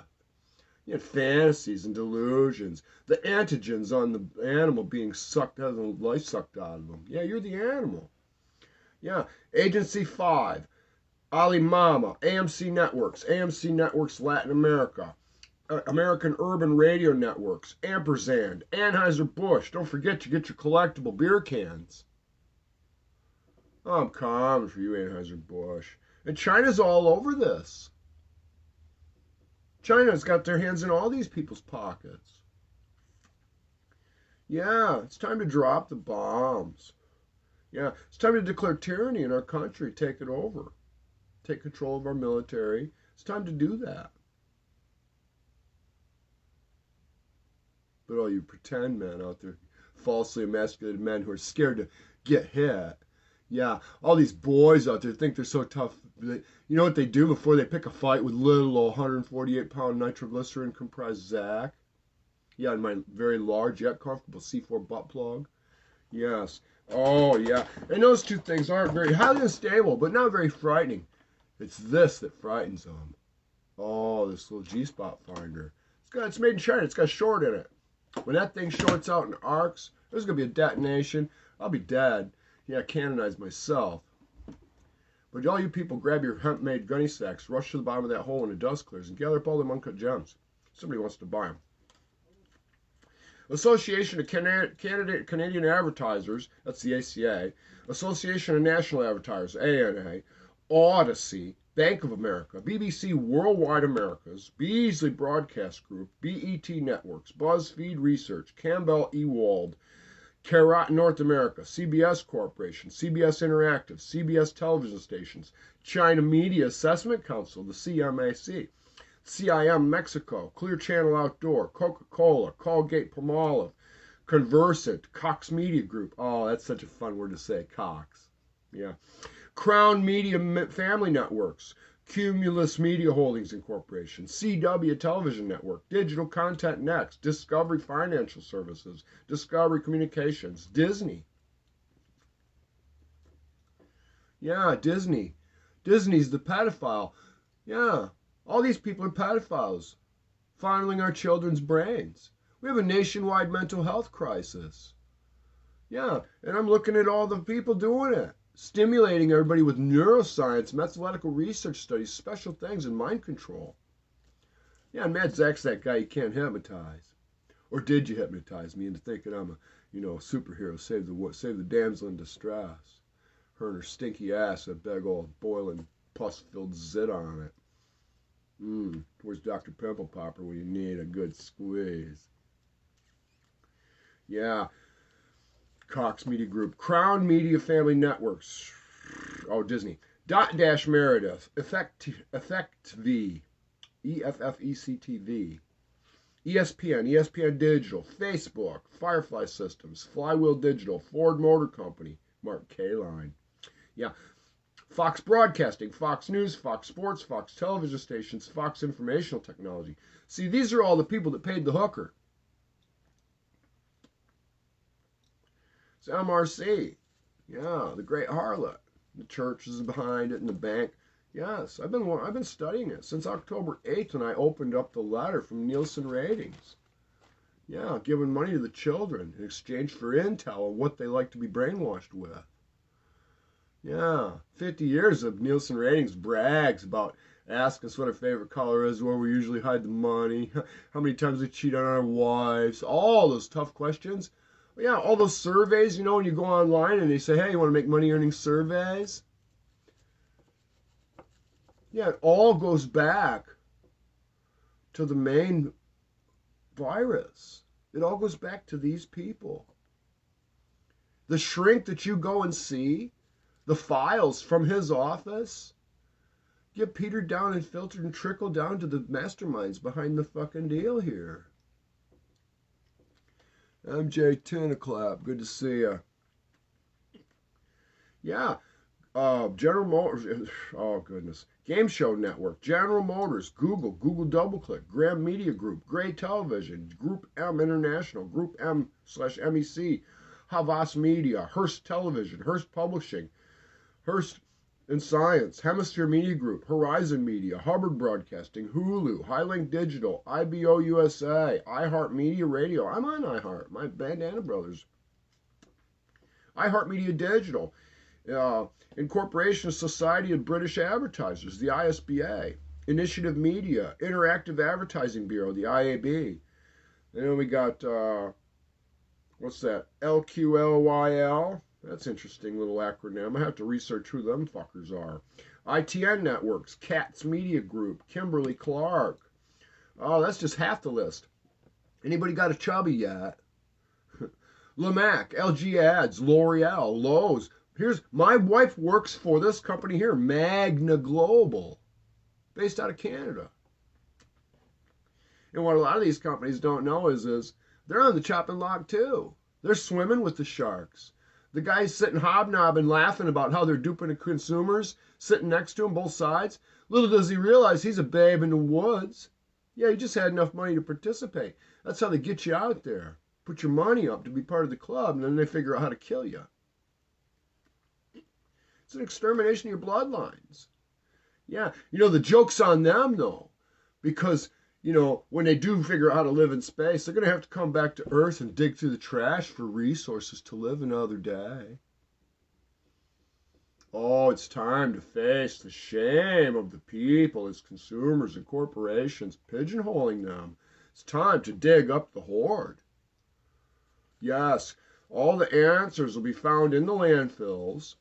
You had fantasies and delusions. The antigens on the animal being sucked out, the life sucked out of them. Yeah, you're the animal. Yeah, Agency 5, Ali Mama, AMC Networks Latin America, American Urban Radio Networks, Ampersand, Anheuser-Busch. Don't forget to get your collectible beer cans. Oh, I'm coming for you, Anheuser-Busch. And China's all over this. China's got their hands in all these people's pockets. Yeah, it's time to drop the bombs. Yeah, it's time to declare tyranny in our country, take it over. Take control of our military. It's time to do that. But all you pretend men out there, falsely emasculated men who are scared to get hit. Yeah, all these boys out there think they're so tough. You know what they do before they pick a fight with little old 148-pound nitroglycerin comprised Zack? Yeah, and my very large yet comfortable C4 butt plug. Yes. Oh, yeah. And those two things aren't very highly unstable, but not very frightening. It's this that frightens them. Oh, this little G-spot finder. It's made in China. It's got a short in it. When that thing shorts out and arcs, there's going to be a detonation. I'll be dead. Yeah, canonized myself. But all you people, grab your hemp-made gunny sacks, rush to the bottom of that hole when the dust clears, and gather up all them uncut gems. Somebody wants to buy them. Association of Canadian Advertisers, that's the ACA. Association of National Advertisers, ANA. Odyssey, Bank of America, BBC Worldwide Americas, Beasley Broadcast Group, BET Networks, BuzzFeed Research, Campbell Ewald, Carrot North America, CBS Corporation, CBS Interactive, CBS Television Stations, China Media Assessment Council, the CMAC, CIM Mexico, Clear Channel Outdoor, Coca-Cola, Colgate-Palmolive, Conversant, Cox Media Group. Oh, that's such a fun word to say, Cox. Yeah. Crown Media Family Networks, Cumulus Media Holdings Incorporation, CW Television Network, Digital Content Next, Discovery Financial Services, Discovery Communications, Disney. Yeah, Disney. Disney's the pedophile. Yeah, all these people are pedophiles, fondling our children's brains. We have a nationwide mental health crisis. Yeah, and I'm looking at all the people doing it. Stimulating everybody with neuroscience, methodological research studies, special things, and mind control. Yeah, and Zack's that guy you can't hypnotize. Or did you hypnotize me into thinking I'm a, superhero, save the damsel in distress? Her and her stinky ass, a big old boiling pus-filled zit on it. Where's Dr. Pimple Popper when you need a good squeeze? Yeah. Cox Media Group. Crown Media Family Networks. Oh, Disney. Dash Meredith. Effect V. EFFECTV. ESPN. ESPN Digital. Facebook. Firefly Systems. Flywheel Digital. Ford Motor Company. Mark Kaline. Yeah. Fox Broadcasting, Fox News, Fox Sports, Fox Television Stations, Fox Informational Technology. See, these are all the people that paid the hooker. It's MRC. Yeah, the great harlot. The church is behind it and the bank. Yes, I've been studying it since October 8th when I opened up the letter from Nielsen Ratings. Yeah, giving money to the children in exchange for intel on what they like to be brainwashed with. Yeah, 50 years of Nielsen Ratings brags about asking us what our favorite color is, where we usually hide the money, how many times we cheat on our wives, all those tough questions. Yeah, all those surveys, when you go online and they say, hey, you want to make money earning surveys? Yeah, it all goes back to the main virus. It all goes back to these people. The shrink that you go and see, the files from his office, get petered down and filtered and trickle down to the masterminds behind the fucking deal here. MJ Tunaclap, good to see ya. Yeah, General Motors, oh goodness. Game Show Network, General Motors, Google DoubleClick, Graham Media Group, Gray Television, Group M International, Group M/MEC, Havas Media, Hearst Television, Hearst Publishing, Hearst in Science, Hemisphere Media Group, Horizon Media, Hubbard Broadcasting, Hulu, Highlink Digital, IBO USA, iHeart Media Radio. I'm on iHeart, my Bandana Brothers. iHeart Media Digital, Incorporation of Society of British Advertisers, the ISBA, Initiative Media, Interactive Advertising Bureau, the IAB. Then we got, what's that, LQLYL? That's an interesting little acronym. I have to research who them fuckers are. ITN Networks, Katz Media Group, Kimberly Clark. Oh, that's just half the list. Anybody got a chubby yet? Lamac, LG Ads, L'Oreal, Lowe's. My wife works for this company here, Magna Global, based out of Canada. And what a lot of these companies don't know is they're on the chopping block too. They're swimming with the sharks. The guy's sitting hobnobbing, laughing about how they're duping the consumers, sitting next to him, both sides. Little does he realize he's a babe in the woods. Yeah, he just had enough money to participate. That's how they get you out there. Put your money up to be part of the club, and then they figure out how to kill you. It's an extermination of your bloodlines. Yeah, the joke's on them, though, because when they do figure out how to live in space, they're going to have to come back to Earth and dig through the trash for resources to live another day. Oh, it's time to face the shame of the people as consumers and corporations pigeonholing them. It's time to dig up the hoard. Yes, all the answers will be found in the landfills.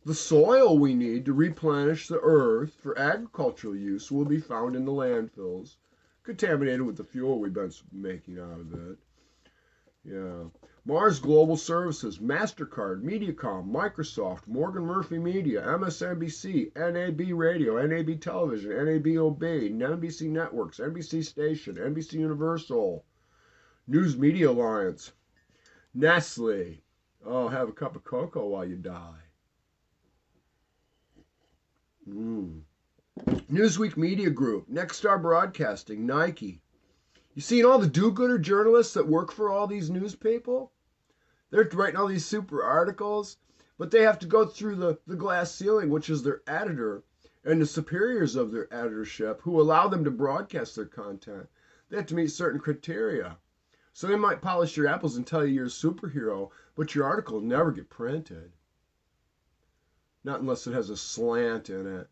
The soil we need to replenish the earth for agricultural use will be found in the landfills, contaminated with the fuel we've been making out of it. Yeah. Mars Global Services, MasterCard, Mediacom, Microsoft, Morgan Murphy Media, MSNBC, NAB Radio, NAB Television, NABOB, NBC Networks, NBC Station, NBC Universal, News Media Alliance, Nestle. Oh, have a cup of cocoa while you die. Newsweek Media Group, Nexstar Broadcasting, Nike. You seen all the do-gooder journalists that work for all these news people? They're writing all these super articles, but they have to go through the glass ceiling, which is their editor, and the superiors of their editorship who allow them to broadcast their content. They have to meet certain criteria. So they might polish your apples and tell you you're a superhero, but your article will never get printed. Not unless it has a slant in it,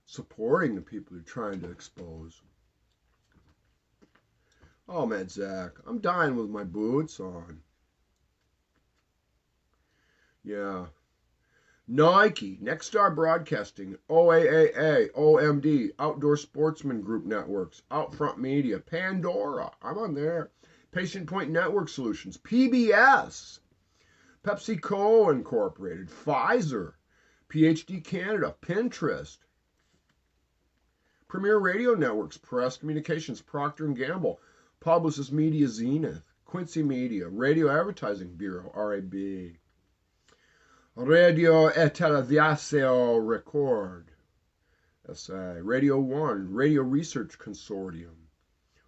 supporting the people you're trying to expose. Oh man, Zack, I'm dying with my boots on. Yeah. Nike, Nexstar Broadcasting, OAAA, OMD, Outdoor Sportsman Group Networks, Outfront Media, Pandora, I'm on there. Patient Point Network Solutions, PBS, PepsiCo Incorporated, Pfizer, PhD Canada, Pinterest, Premier Radio Networks, Press Communications, Procter & Gamble, Publicis Media Zenith, Quincy Media, Radio Advertising Bureau, RAB, Radio et Television Record, SA, Radio 1, Radio Research Consortium,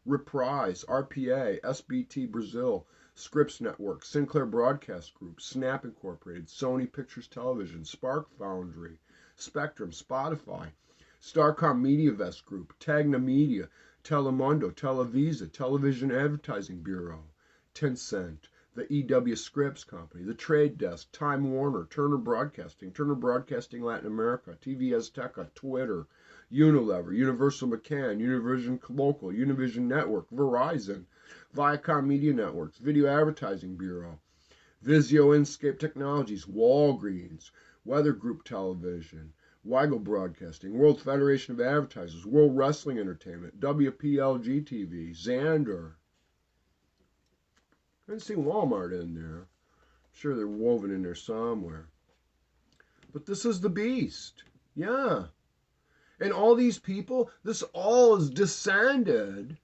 Reprise, RPA, SBT Brazil, Scripps Network, Sinclair Broadcast Group, Snap Incorporated, Sony Pictures Television, Spark Foundry, Spectrum, Spotify, Starcom MediaVest Group, Tagna Media, Telemundo, Televisa, Television Advertising Bureau, Tencent, the EW Scripps Company, the Trade Desk, Time Warner, Turner Broadcasting Latin America, TV Azteca, Twitter, Unilever, Universal McCann, Univision Local, Univision Network, Verizon, Viacom Media Networks, Video Advertising Bureau, Vizio Inscape Technologies, Walgreens, Weather Group Television, Weigel Broadcasting, World Federation of Advertisers, World Wrestling Entertainment, WPLG TV, Xandr. I didn't see Walmart in there. I'm sure they're woven in there somewhere. But this is the beast. Yeah. And all these people, this all is descended.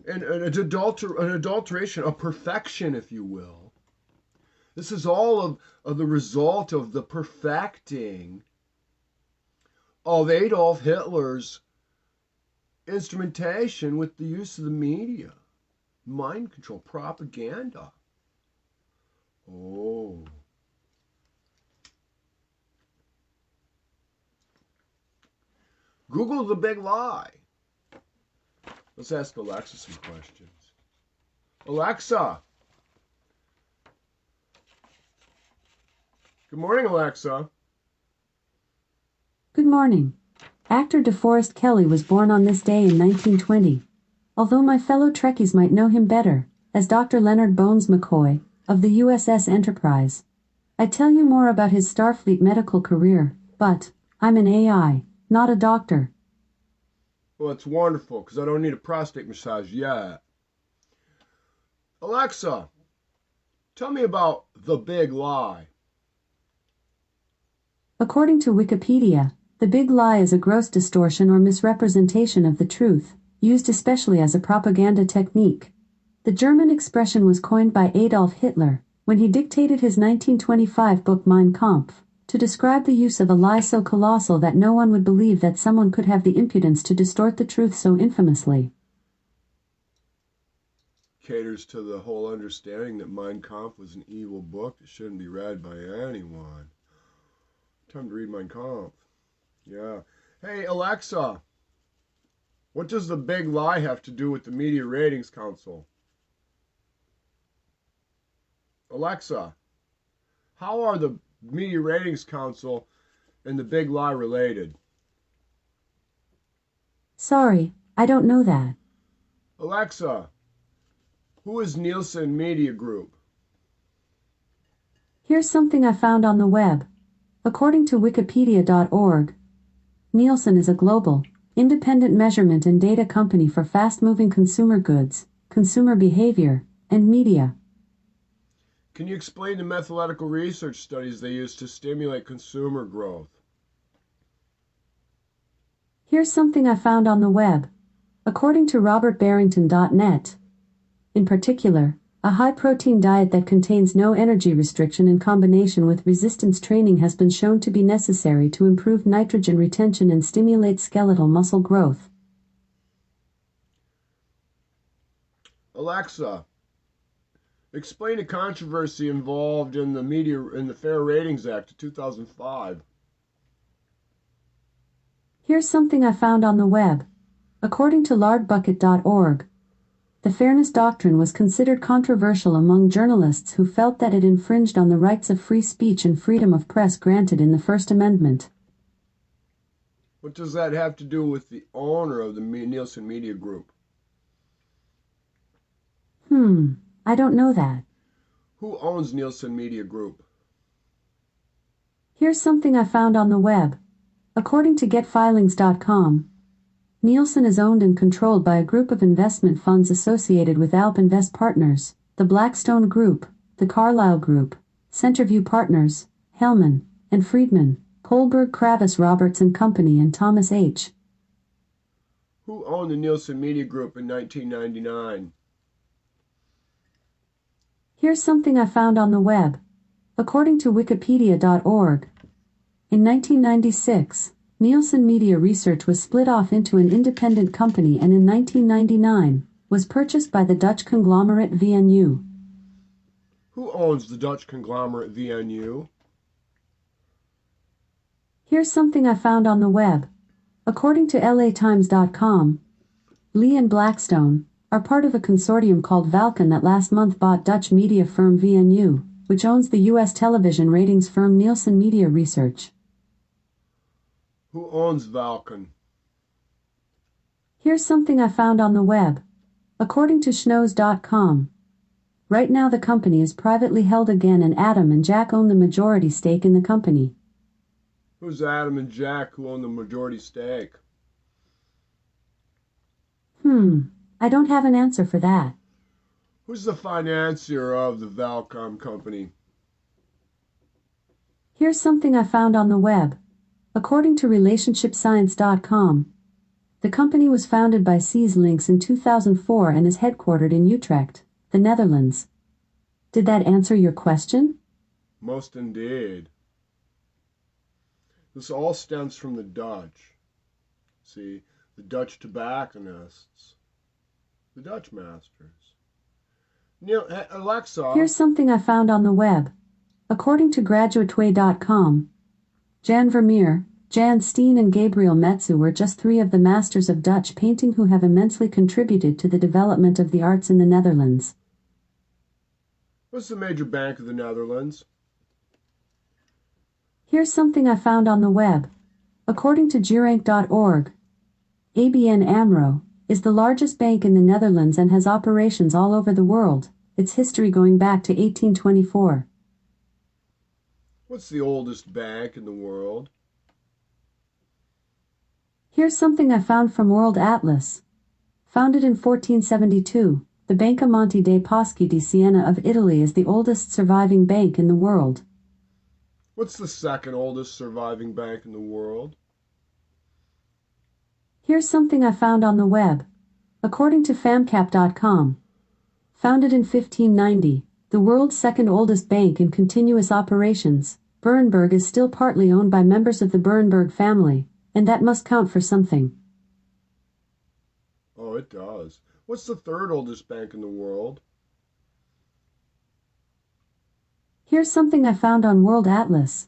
And an adulteration, a perfection, if you will. This is all of the result of the perfecting of Adolf Hitler's instrumentation with the use of the media. Mind control, propaganda. Oh. Google the big lie. Let's ask Alexa some questions. Alexa. Good morning, Alexa. Good morning. Actor DeForest Kelley was born on this day in 1920. Although my fellow Trekkies might know him better as Dr. Leonard Bones McCoy of the USS Enterprise. I tell you more about his Starfleet medical career, but I'm an AI, not a doctor. Well, it's wonderful because I don't need a prostate massage yet. Alexa, tell me about the big lie. According to Wikipedia, the big lie is a gross distortion or misrepresentation of the truth, used especially as a propaganda technique. The German expression was coined by Adolf Hitler when he dictated his 1925 book Mein Kampf to describe the use of a lie so colossal that no one would believe that someone could have the impudence to distort the truth so infamously. Caters to the whole understanding that Mein Kampf was an evil book that shouldn't be read by anyone. Time to read Mein Kampf. Yeah. Hey, Alexa. What does the big lie have to do with the Media Ratings Council? Alexa, how are the Media Ratings Council and the big lie related? Sorry, I don't know that. Alexa, who is Nielsen Media Group? Here's something I found on the web. According to Wikipedia.org, Nielsen is a global, independent measurement and data company for fast-moving consumer goods, consumer behavior, and media. Can you explain the methodological research studies they use to stimulate consumer growth? Here's something I found on the web. According to RobertBarrington.net, in particular, a high-protein diet that contains no energy restriction in combination with resistance training has been shown to be necessary to improve nitrogen retention and stimulate skeletal muscle growth. Alexa, explain the controversy involved in the Fair Ratings Act of 2005. Here's something I found on the web. According to lardbucket.org, the fairness doctrine was considered controversial among journalists who felt that it infringed on the rights of free speech and freedom of press granted in the First Amendment. What does that have to do with the owner of the Nielsen Media Group? I don't know that. Who owns Nielsen Media Group? Here's something I found on the web. According to getfilings.com, Nielsen is owned and controlled by a group of investment funds associated with Alp Invest Partners, the Blackstone Group, the Carlyle Group, Centerview Partners, Hellman and Friedman, Kohlberg Kravis Roberts and Company, and Thomas H. Who owned the Nielsen Media Group in 1999? Here's something I found on the web. According to wikipedia.org, in 1996, Nielsen Media Research was split off into an independent company and in 1999 was purchased by the Dutch conglomerate VNU. Who owns the Dutch conglomerate VNU? Here's something I found on the web. According to LATimes.com, Lee and Blackstone are part of a consortium called Valken that last month bought Dutch media firm VNU, which owns the U.S. television ratings firm Nielsen Media Research. Who owns Valken? Here's something I found on the web. According to schnoz.com, right now the company is privately held again and Adam and Jack own the majority stake in the company. Who's Adam and Jack who own the majority stake? I don't have an answer for that. Who's the financier of the Valcom company? Here's something I found on the web. According to relationshipscience.com, the company was founded by Cees Links in 2004 and is headquartered in Utrecht, the Netherlands. Did that answer your question? Most indeed. This all stems from the Dutch. See, the Dutch tobacconists, the Dutch masters. Alexa. Here's something I found on the web. According to graduateway.com, Jan Vermeer, Jan Steen and Gabriel Metsu were just three of the masters of Dutch painting who have immensely contributed to the development of the arts in the Netherlands. What's the major bank of the Netherlands? Here's something I found on the web. According to Jurank.org, ABN AMRO is the largest bank in the Netherlands and has operations all over the world, its history going back to 1824. What's the oldest bank in the world? Here's something I found from World Atlas. Founded in 1472, the Banca Monte dei Paschi di Siena of Italy is the oldest surviving bank in the world. What's the second oldest surviving bank in the world? Here's something I found on the web. According to famcap.com, founded in 1590, the world's second oldest bank in continuous operations, Berenberg is still partly owned by members of the Berenberg family, and that must count for something. Oh, it does. What's the third oldest bank in the world? Here's something I found on World Atlas.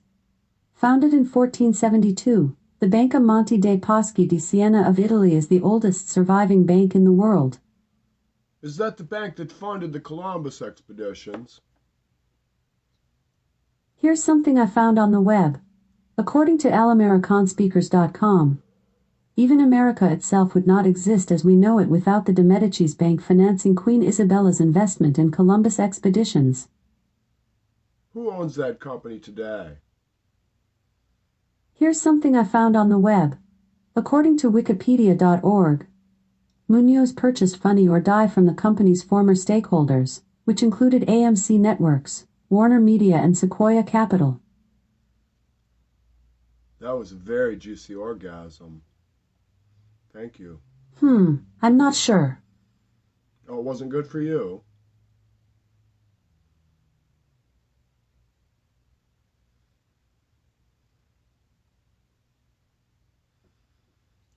Founded in 1472, the Banca Monte dei Paschi di Siena of Italy is the oldest surviving bank in the world. Is that the bank that funded the Columbus expeditions? Here's something I found on the web. According to allamericonspeakers.com, even America itself would not exist as we know it without the de Medicis Bank financing Queen Isabella's investment in Columbus expeditions. Who owns that company today? Here's something I found on the web. According to wikipedia.org, Munoz purchased Funny or Die from the company's former stakeholders, which included AMC Networks, Warner Media and Sequoia Capital. That was a very juicy orgasm. Thank you. I'm not sure. Oh, it wasn't good for you?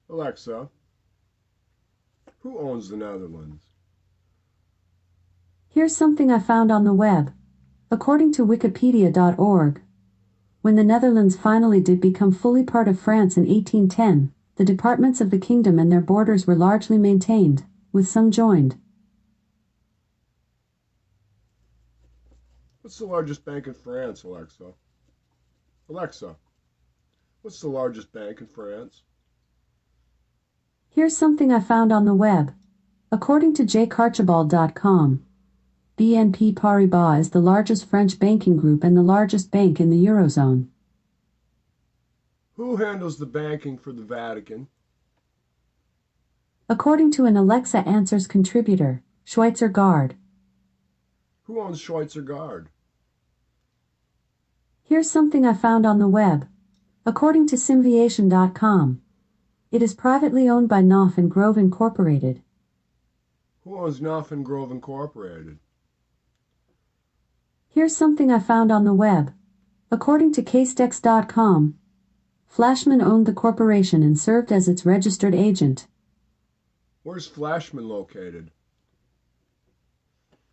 Alexa, who owns the Netherlands? Here's something I found on the web. According to wikipedia.org, when the Netherlands finally did become fully part of France in 1810, the departments of the kingdom and their borders were largely maintained, with some joined. What's the largest bank in France, Alexa? Alexa, what's the largest bank in France? Here's something I found on the web. According to jcarchibald.com, BNP Paribas is the largest French banking group and the largest bank in the Eurozone. Who handles the banking for the Vatican? According to an Alexa Answers contributor, Schweitzer Guard. Who owns Schweitzer Guard? Here's something I found on the web. According to simviation.com, it is privately owned by Knopf and Grove Incorporated. Who owns Knopf and Grove Incorporated? Here's something I found on the web. According to casedex.com, Flashman owned the corporation and served as its registered agent. Where's Flashman located?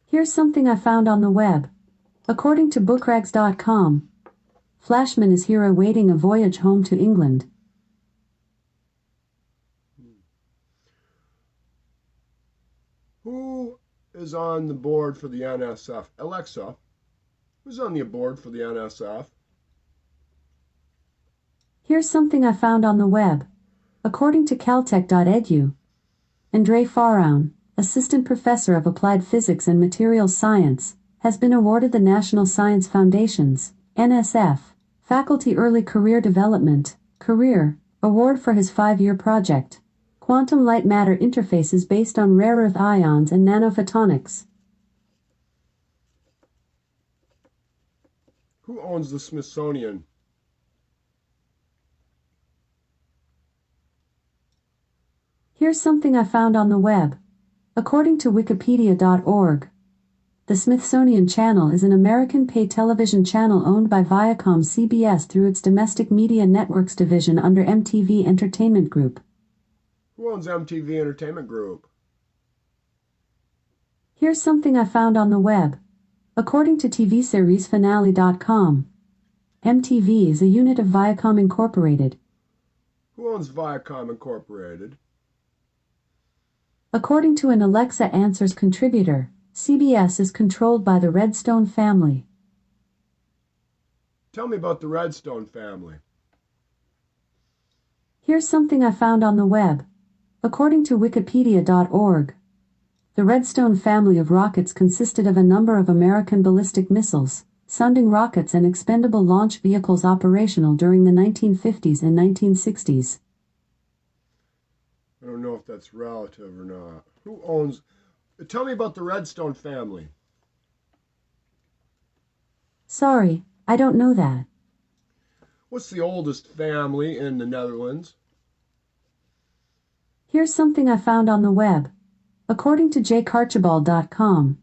Here's something I found on the web. According to bookrags.com, Flashman is here awaiting a voyage home to England. Who is on the board for the NSF? Alexa, who's on the board for the NSF? Here's something I found on the web. According to caltech.edu, Andrei Faraun, assistant professor of applied physics and materials science, has been awarded the National Science Foundation's, NSF, Faculty Early Career Development, Career, Award for his 5-year project, Quantum Light Matter Interfaces based on rare earth ions and nanophotonics. Who owns the Smithsonian? Here's something I found on the web. According to wikipedia.org, the Smithsonian Channel is an American pay television channel owned by Viacom-CBS through its domestic media networks division under MTV Entertainment Group. Who owns MTV Entertainment Group? Here's something I found on the web. According to tvseriesfinale.com, MTV is a unit of Viacom Incorporated. Who owns Viacom Incorporated? According to an Alexa Answers contributor, CBS is controlled by the Redstone family. Tell me about the Redstone family. Here's something I found on the web. According to wikipedia.org, the Redstone family of rockets consisted of a number of American ballistic missiles, sounding rockets and expendable launch vehicles operational during the 1950s and 1960s. I don't know if that's relative or not. Who owns... Tell me about the Redstone family. Sorry, I don't know that. What's the oldest family in the Netherlands? Here's something I found on the web. According to jkarchibald.com,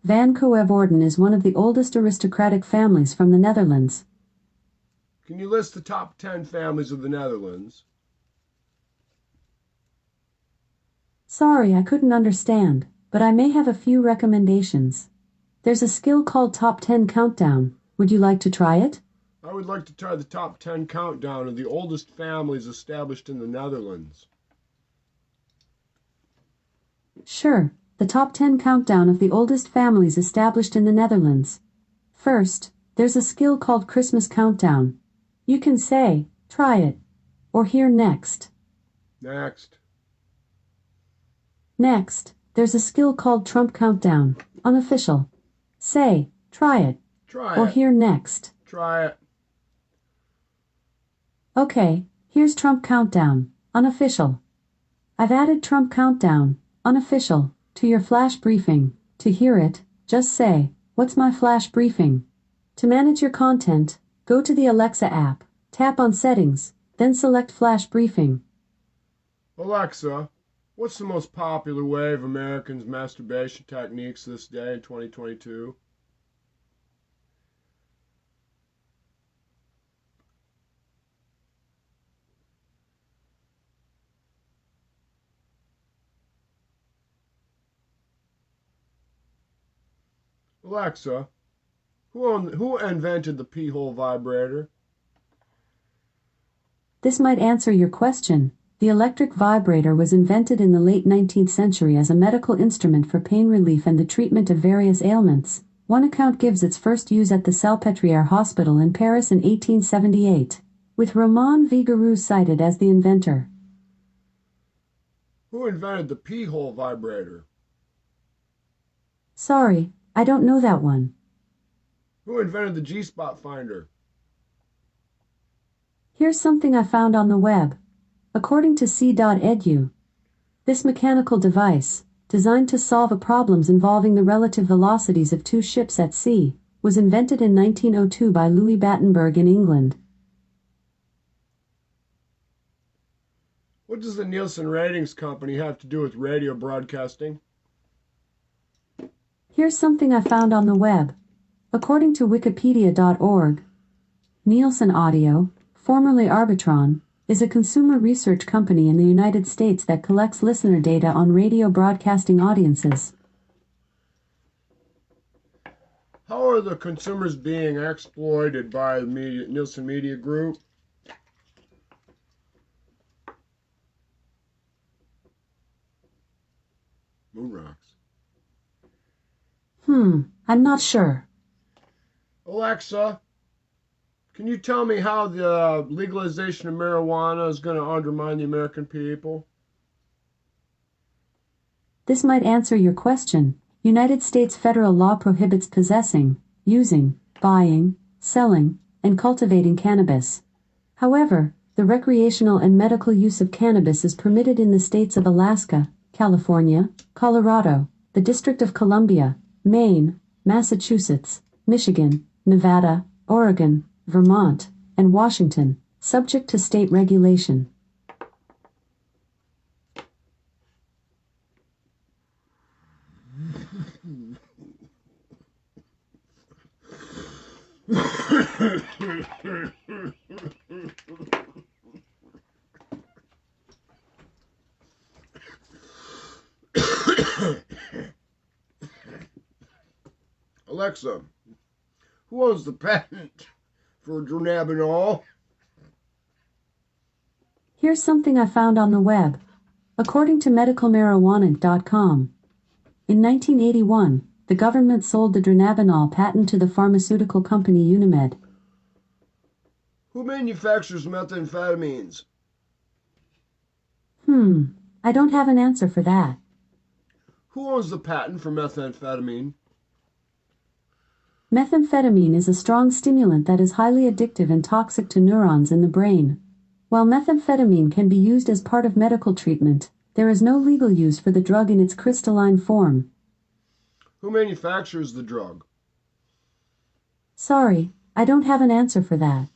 Van Coevoorden is one of the oldest aristocratic families from the Netherlands. Can you list the top 10 families of the Netherlands? Sorry, I couldn't understand, but I may have a few recommendations. There's a skill called Top 10 Countdown. Would you like to try it? I would like to try the top 10 countdown of the oldest families established in the Netherlands. Sure, the top 10 countdown of the oldest families established in the Netherlands. First, there's a skill called Christmas Countdown. You can say, try it, or hear next. Next. Next, there's a skill called Trump Countdown, unofficial. Say, try it, or hear next. Try it. Okay, here's Trump Countdown, unofficial. I've added Trump Countdown, unofficial, to your flash briefing. To hear it, just say, what's my flash briefing? To manage your content, go to the Alexa app, tap on Settings, then select Flash Briefing. Alexa, what's the most popular way of Americans' masturbation techniques this day in 2022? Alexa, who invented the pee-hole vibrator? This might answer your question. The electric vibrator was invented in the late 19th century as a medical instrument for pain relief and the treatment of various ailments. One account gives its first use at the Salpêtrière Hospital in Paris in 1878, with Romain Vigouroux cited as the inventor. Who invented the pee-hole vibrator? Sorry, I don't know that one. Who invented the G-spot finder? Here's something I found on the web. According to c.edu, this mechanical device, designed to solve problems involving the relative velocities of two ships at sea, was invented in 1902 by Louis Battenberg in England. What does the Nielsen ratings company have to do with radio broadcasting? Here's something I found on the web. According to wikipedia.org, Nielsen Audio, formerly Arbitron, is a consumer research company in the United States that collects listener data on radio broadcasting audiences. How are the consumers being exploited by the Nielsen Media Group? Moon rocks. I'm not sure. Alexa, can you tell me how the legalization of marijuana is going to undermine the American people? This might answer your question. United States federal law prohibits possessing, using, buying, selling, and cultivating cannabis. However, the recreational and medical use of cannabis is permitted in the states of Alaska, California, Colorado, the District of Columbia, Maine, Massachusetts, Michigan, Nevada, Oregon, Vermont, and Washington, subject to state regulation. Alexa, who owns the patent for dronabinol? Here's something I found on the web. According to medicalmarijuana.com, in 1981, the government sold the dronabinol patent to the pharmaceutical company Unimed. Who manufactures methamphetamines? I don't have an answer for that. Who owns the patent for methamphetamine? Methamphetamine is a strong stimulant that is highly addictive and toxic to neurons in the brain. While methamphetamine can be used as part of medical treatment, there is no legal use for the drug in its crystalline form. Who manufactures the drug? Sorry, I don't have an answer for that.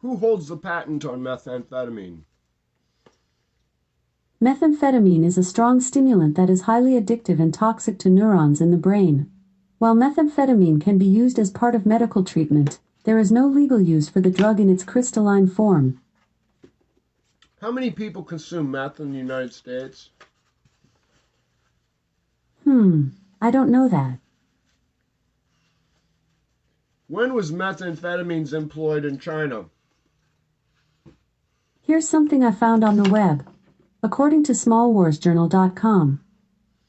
Who holds the patent on methamphetamine? Methamphetamine is a strong stimulant that is highly addictive and toxic to neurons in the brain. While methamphetamine can be used as part of medical treatment, there is no legal use for the drug in its crystalline form. How many people consume meth in the United States? I don't know that. When was methamphetamines employed in China? Here's something I found on the web. According to smallwarsjournal.com,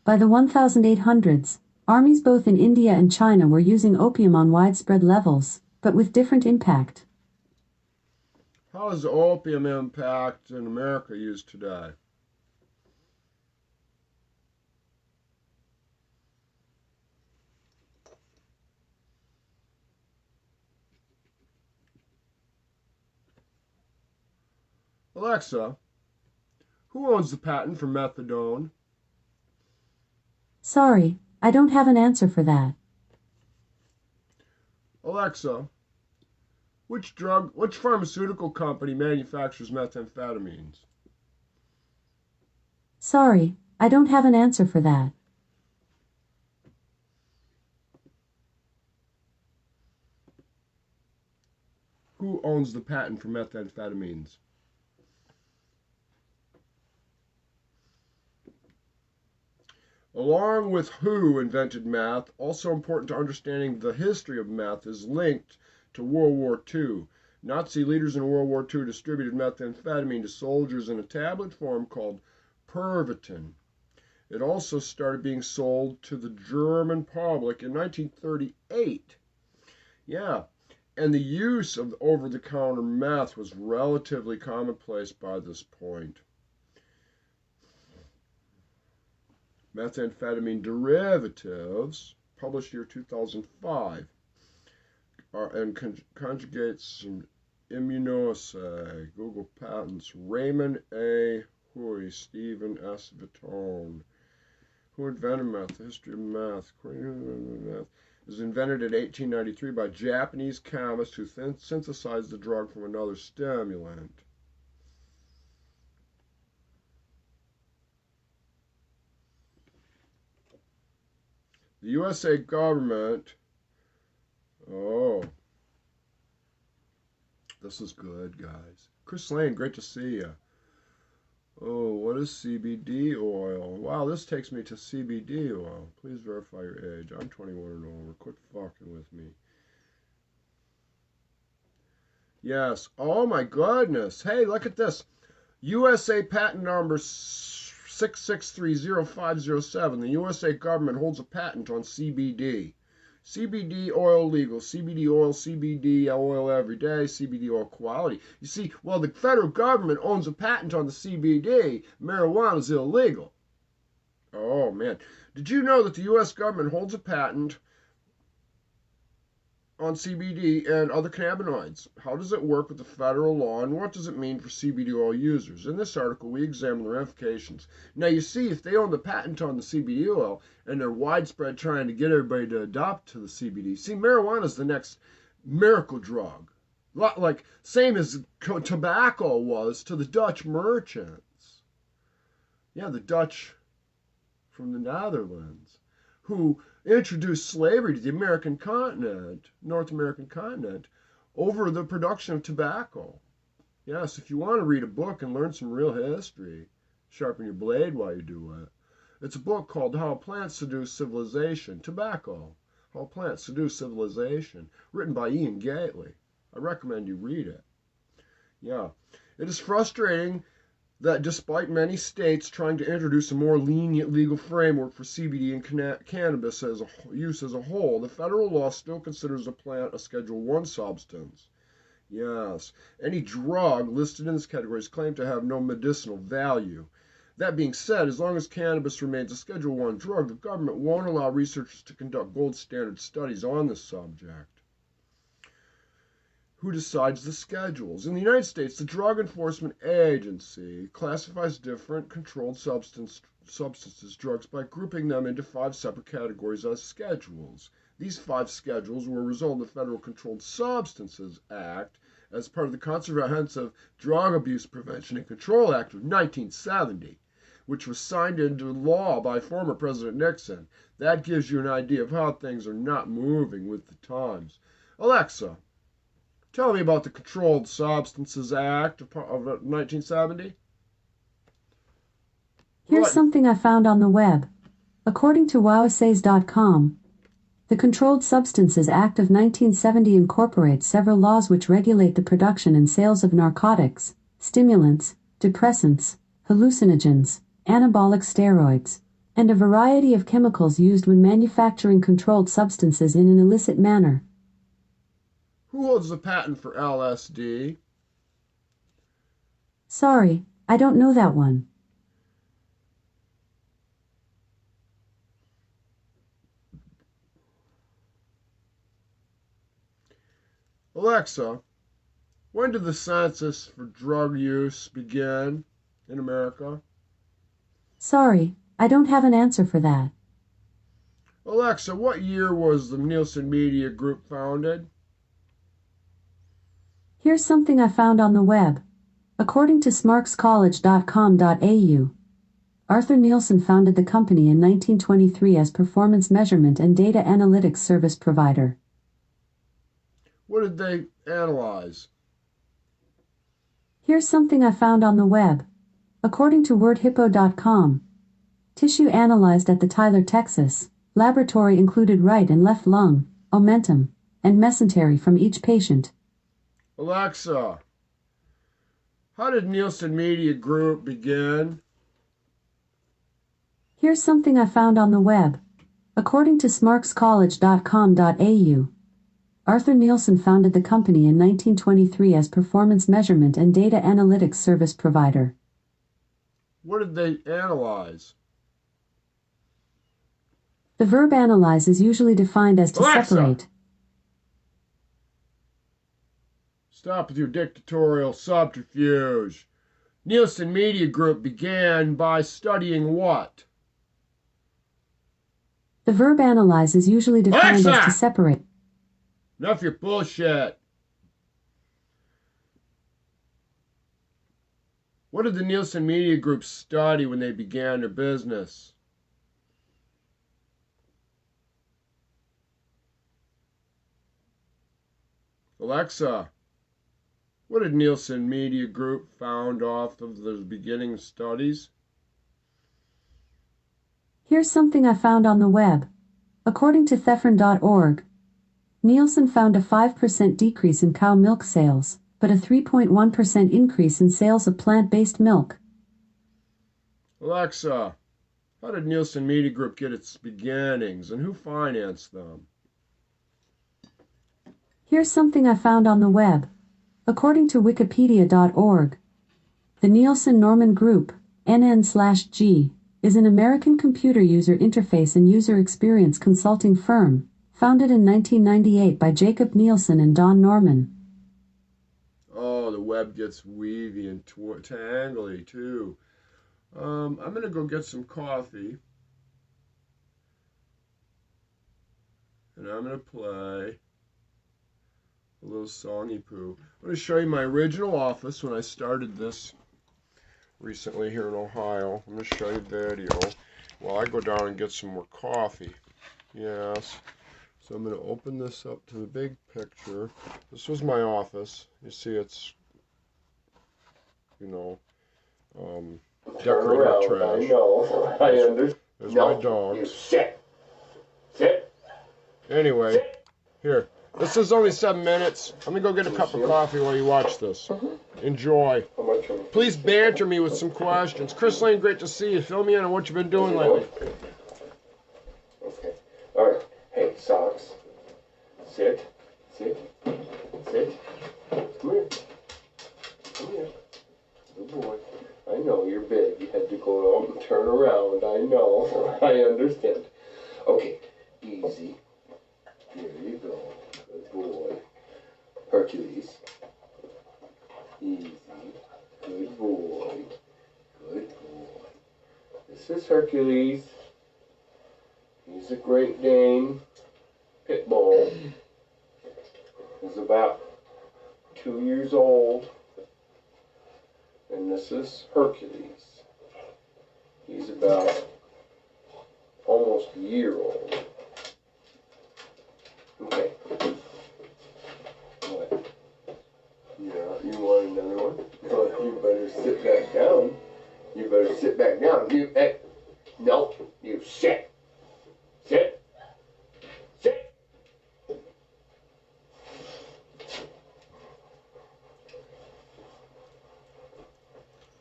by the 1800s, armies both in India and China were using opium on widespread levels, but with different impact. How is opium impact in America used today? Alexa, who owns the patent for methadone? Sorry, I don't have an answer for that. Alexa, which pharmaceutical company manufactures methamphetamines? Sorry, I don't have an answer for that. Who owns the patent for methamphetamines? Along with who invented meth, also important to understanding the history of meth is linked to World War II. Nazi leaders in World War II distributed methamphetamine to soldiers in a tablet form called Pervitin. It also started being sold to the German public in 1938. Yeah, and the use of over-the-counter meth was relatively commonplace by this point. Methamphetamine derivatives published year 2005, and conjugates some immunoassay. Google patents. Raymond A. Huy, Stephen S. Vitone. Who invented meth? The history of meth. Meth is invented in 1893 by Japanese chemists who synthesized the drug from another stimulant. The USA government, oh, this is good, guys. Chris Lane, great to see you. Oh, what is CBD oil? Wow, this takes me to CBD oil. Please verify your age. I'm 21 and over. Quit fucking with me. Yes. Oh my goodness. Hey, look at this. USA patent number 6630507. The USA government holds a patent on CBD. CBD oil legal. CBD oil every day. CBD oil quality. You see, while the federal government owns a patent on the CBD, marijuana is illegal. Oh, man. Did you know that the U.S. government holds a patent on CBD and other cannabinoids? How does it work with the federal law, and what does it mean for CBD oil users? In this article, we examine the ramifications. Now, you see, if they own the patent on the CBD oil and they're widespread trying to get everybody to adopt to the CBD, see, marijuana is the next miracle drug. Like, same as tobacco was to the Dutch merchants. Yeah, the Dutch from the Netherlands, who introduced slavery to the American continent, North American continent, over the production of tobacco. Yes, if you want to read a book and learn some real history, sharpen your blade while you do it. It's a book called How Plants Seduce Civilization, Tobacco, How Plants Seduce Civilization, written by Ian Gately. I recommend you read it. Yeah, it is frustrating that despite many states trying to introduce a more lenient legal framework for CBD and cannabis use as a whole, the federal law still considers a plant a Schedule I substance. Yes, any drug listed in this category is claimed to have no medicinal value. That being said, as long as cannabis remains a Schedule I drug, the government won't allow researchers to conduct gold standard studies on this subject. Who decides the schedules? In the United States, the Drug Enforcement Agency classifies different controlled substances drugs by grouping them into 5 separate categories as schedules. These 5 schedules were a result of the Federal Controlled Substances Act as part of the Comprehensive Drug Abuse Prevention and Control Act of 1970, which was signed into law by former President Nixon. That gives you an idea of how things are not moving with the times. Alexa, tell me about the Controlled Substances Act of 1970. Here's something I found on the web. According to wowessays.com, the Controlled Substances Act of 1970 incorporates several laws which regulate the production and sales of narcotics, stimulants, depressants, hallucinogens, anabolic steroids, and a variety of chemicals used when manufacturing controlled substances in an illicit manner. Who holds the patent for LSD? Sorry, I don't know that one. Alexa, when did the census for drug use begin in America? Sorry, I don't have an answer for that. Alexa, what year was the Nielsen Media Group founded? Here's something I found on the web. According to smarkscollege.com.au, Arthur Nielsen founded the company in 1923 as performance measurement and data analytics service provider. What did they analyze? Here's something I found on the web. According to wordhippo.com, tissue analyzed at the Tyler, Texas laboratory included right and left lung, omentum, and mesentery from each patient. Alexa, how did Nielsen Media Group begin? Here's something I found on the web. According to smarkscollege.com.au, Arthur Nielsen founded the company in 1923 as performance measurement and data analytics service provider. What did they analyze? The verb analyze is usually defined as to Alexa! separate. Stop with your dictatorial subterfuge. Nielsen Media Group began by studying what? The verb analyze is usually defined Alexa! as to separate. Enough your bullshit. What did the Nielsen Media Group study when they began their business? Alexa, what did Nielsen Media Group found off of the beginning studies? Here's something I found on the web. According to Thefron.org, Nielsen found a 5% decrease in cow milk sales, but a 3.1% increase in sales of plant-based milk. Alexa, how did Nielsen Media Group get its beginnings and who financed them? Here's something I found on the web. According to Wikipedia.org, the Nielsen Norman Group, NN/G, is an American computer user interface and user experience consulting firm, founded in 1998 by Jacob Nielsen and Don Norman. Oh, the web gets weavy and tangly too. I'm going to go get some coffee. And I'm going to play a little songy poo. I'm going to show you my original office when I started this recently here in Ohio. I'm going to show you a video while I go down and get some more coffee. Yes. So I'm going to open this up to the big picture. This was my office. You see it's, decorated with trash. I know. I understand. There's no, my dogs. You sit. Sit. Anyway, Sit. here. This is only 7 minutes. I'm going to go get a cup of coffee while you watch this. Enjoy. Please banter me with some questions. Chris Lane, great to see you. Fill me in on what you've been doing lately. Okay. All right. Hey, socks. Sit. Sit. Sit. Come here. Come here. Good boy. I know you're big. You had to go out and turn around. I know. I understand. Okay. Easy. Here you go. Good boy. Hercules. Easy. Good boy. Good boy. This is Hercules. He's a Great Dane pit bull. He's about 2 years old. And this is Hercules. He's about almost a year old. Okay. What? Yeah, you want another one? Well, you better sit back down. You better sit back down. No, you sit. Sit. Sit.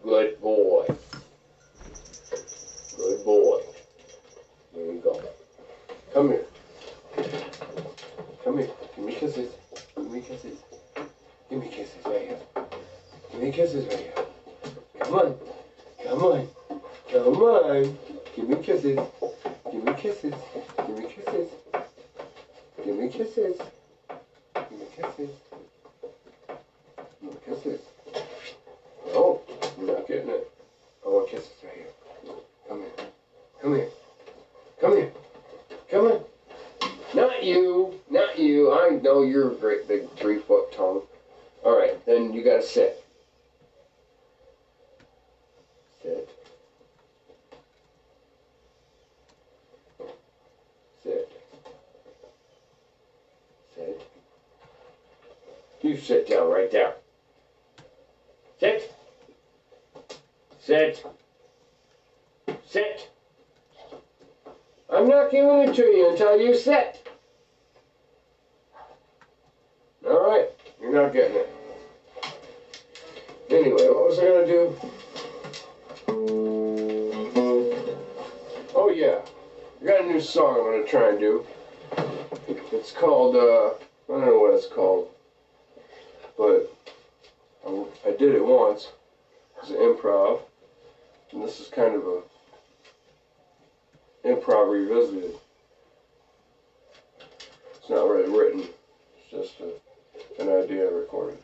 Good boy. Good boy. There you go. Come here. Come here. Give me kisses. Give me kisses. Give me kisses right here. Give me kisses right here. Come on. Come on. Come on. Give me kisses. Give me kisses. Give me kisses. Give me kisses. Give me kisses. Give me kisses. No, you're not getting it. I want kisses right here. Come here. Come here. Come here. Come on. Not you. Not you. I know you're a great big 3-foot tongue. Alright, then you gotta sit. Sit. Sit. Sit. You sit down right there. Sit. Sit. Sit. I'm not giving it to you until you sit. Alright, you're not getting it. Anyway, what was I gonna do? Oh yeah, I got a new song I'm gonna try and do. It's called, I don't know what it's called, but I did it once. It's an improv, and this is kind of a improv revisited. It's not really written. It's just an idea I recorded.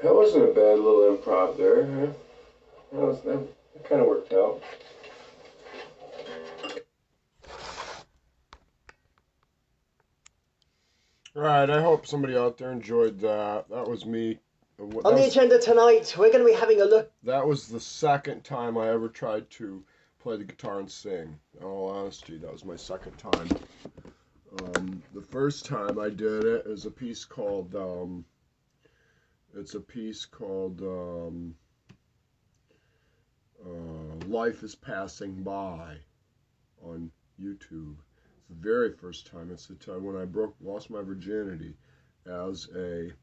That wasn't a bad little improv there. That kind of worked out. Alright, I hope somebody out there enjoyed that. That was me. On the agenda tonight, we're going to be having a look. That was the second time I ever tried to play the guitar and sing. In all honesty, that was my second time. The first time I did it is a piece called, Life is Passing By on YouTube. It's the very first time. It's the time when I lost my virginity as a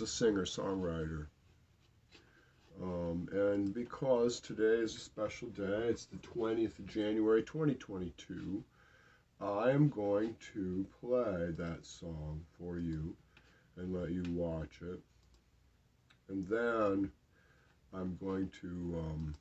singer-songwriter. And because today is a special day, it's the 20th of January, 2022, I am going to play that song for you and let you watch it. And then I'm going to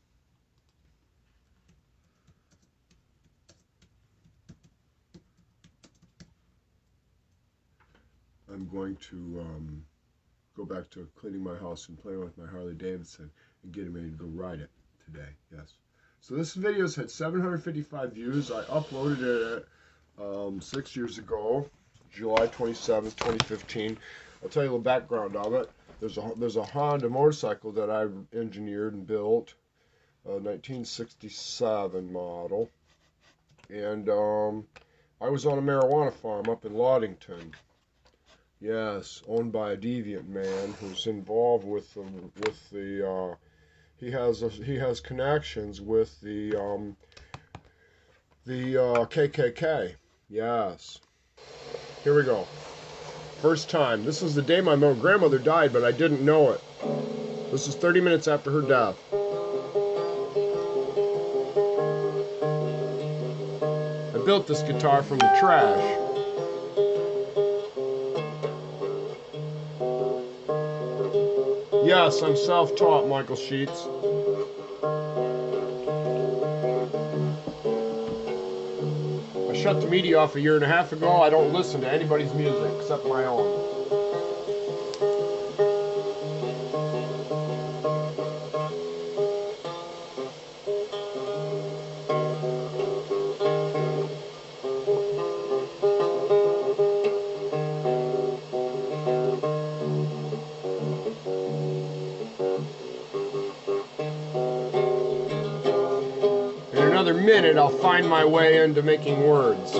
go back to cleaning my house and playing with my Harley Davidson and getting ready to go ride it today. Yes. So this video's had 755 views. I uploaded it 6 years ago, July 27th, 2015. I'll tell you a little background of it. There's a Honda motorcycle that I engineered and built, a 1967 model, and I was on a marijuana farm up in Loddington. Yes, owned by a deviant man who's involved with the he has connections with the KKK. Yes. Here we go. First time. This is the day my grandmother died, but I didn't know it. This is 30 minutes after her death. I built this guitar from the trash. Yes, I'm self-taught, Michael Sheets. I shut the media off a year and a half ago. I don't listen to anybody's music except my own. In another minute, I'll find my way into making words.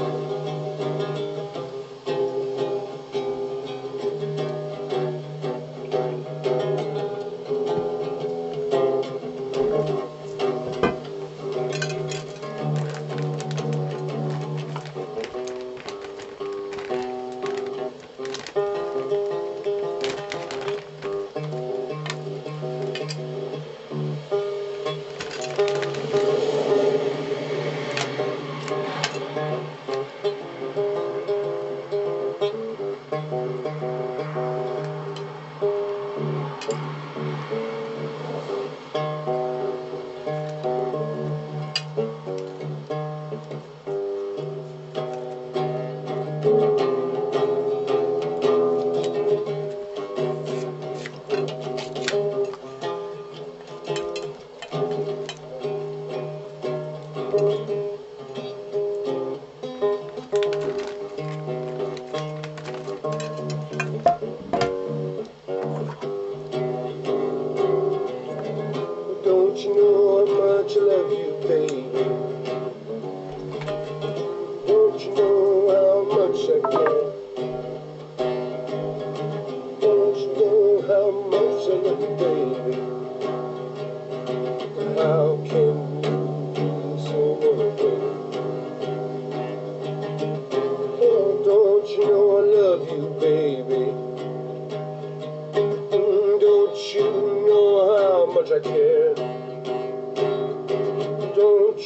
Don't you know how much I love you, baby? Don't you know how much I care? Don't you know how much I love you, baby? How can you be so unaware? Oh, don't you know I love you, baby? Don't you know how much I care? Don't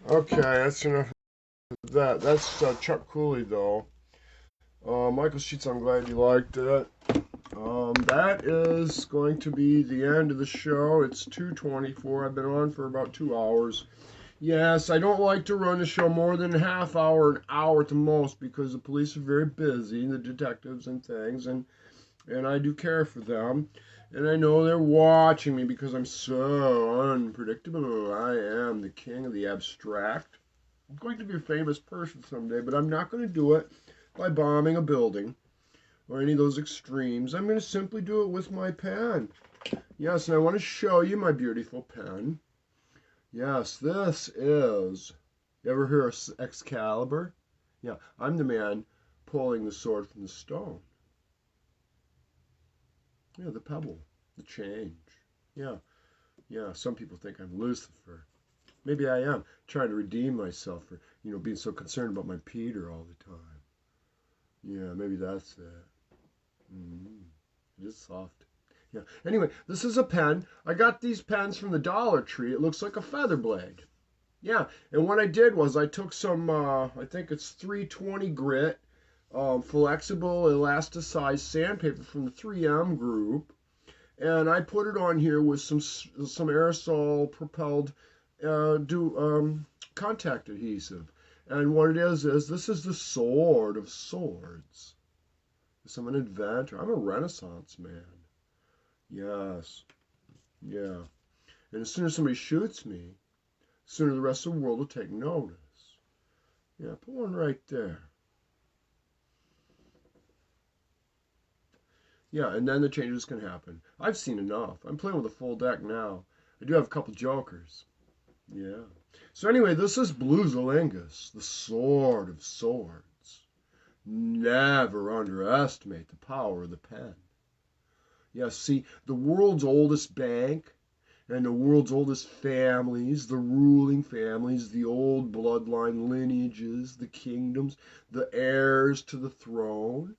Okay, that's enough of that. That's Chuck Cooley, though. Michael Sheets, I'm glad you liked it. That is going to be the end of the show. It's 2:24. I've been on for about 2 hours. Yes, I don't like to run the show more than a half hour, an hour at the most, because the police are very busy, the detectives and things, and I do care for them. And I know they're watching me because I'm so unpredictable. I am the king of the abstract. I'm going to be a famous person someday, but I'm not going to do it by bombing a building or any of those extremes. I'm going to simply do it with my pen. Yes, and I want to show you my beautiful pen. Yes, this is... You ever hear of Excalibur? Yeah, I'm the man pulling the sword from the stone. Yeah, the pebble, the change. Yeah, some people think I'm Lucifer. Maybe I am, trying to redeem myself for, being so concerned about my Peter all the time. Yeah, maybe that's it. It is soft. Yeah. Anyway, this is a pen. I got these pens from the Dollar Tree. It looks like a feather blade. Yeah, and what I did was I took some, I think it's 320 grit, flexible, elasticized sandpaper from the 3M group, and I put it on here with some aerosol propelled contact adhesive. And what it is this is the sword of swords. Yes, I'm an inventor. I'm a Renaissance man. Yes. Yeah. And as soon as somebody shoots me, sooner the rest of the world will take notice. Yeah, put one right there. Yeah, and then the changes can happen. I've seen enough. I'm playing with a full deck now. I do have a couple jokers. Yeah. So anyway, this is Blue Zalingus, the sword of swords. Never underestimate the power of the pen. Yeah, see, the world's oldest bank and the world's oldest families, the ruling families, the old bloodline lineages, the kingdoms, the heirs to the throne,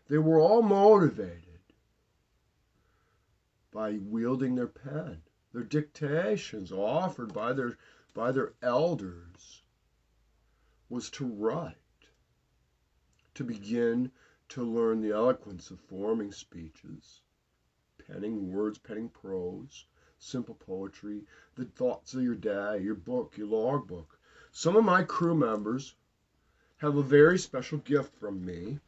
they were all motivated by wielding their pen. Their dictations offered by their elders was to write, to begin to learn the eloquence of forming speeches, penning words, penning prose, simple poetry, the thoughts of your day, your book, your logbook. Some of my crew members have a very special gift from me.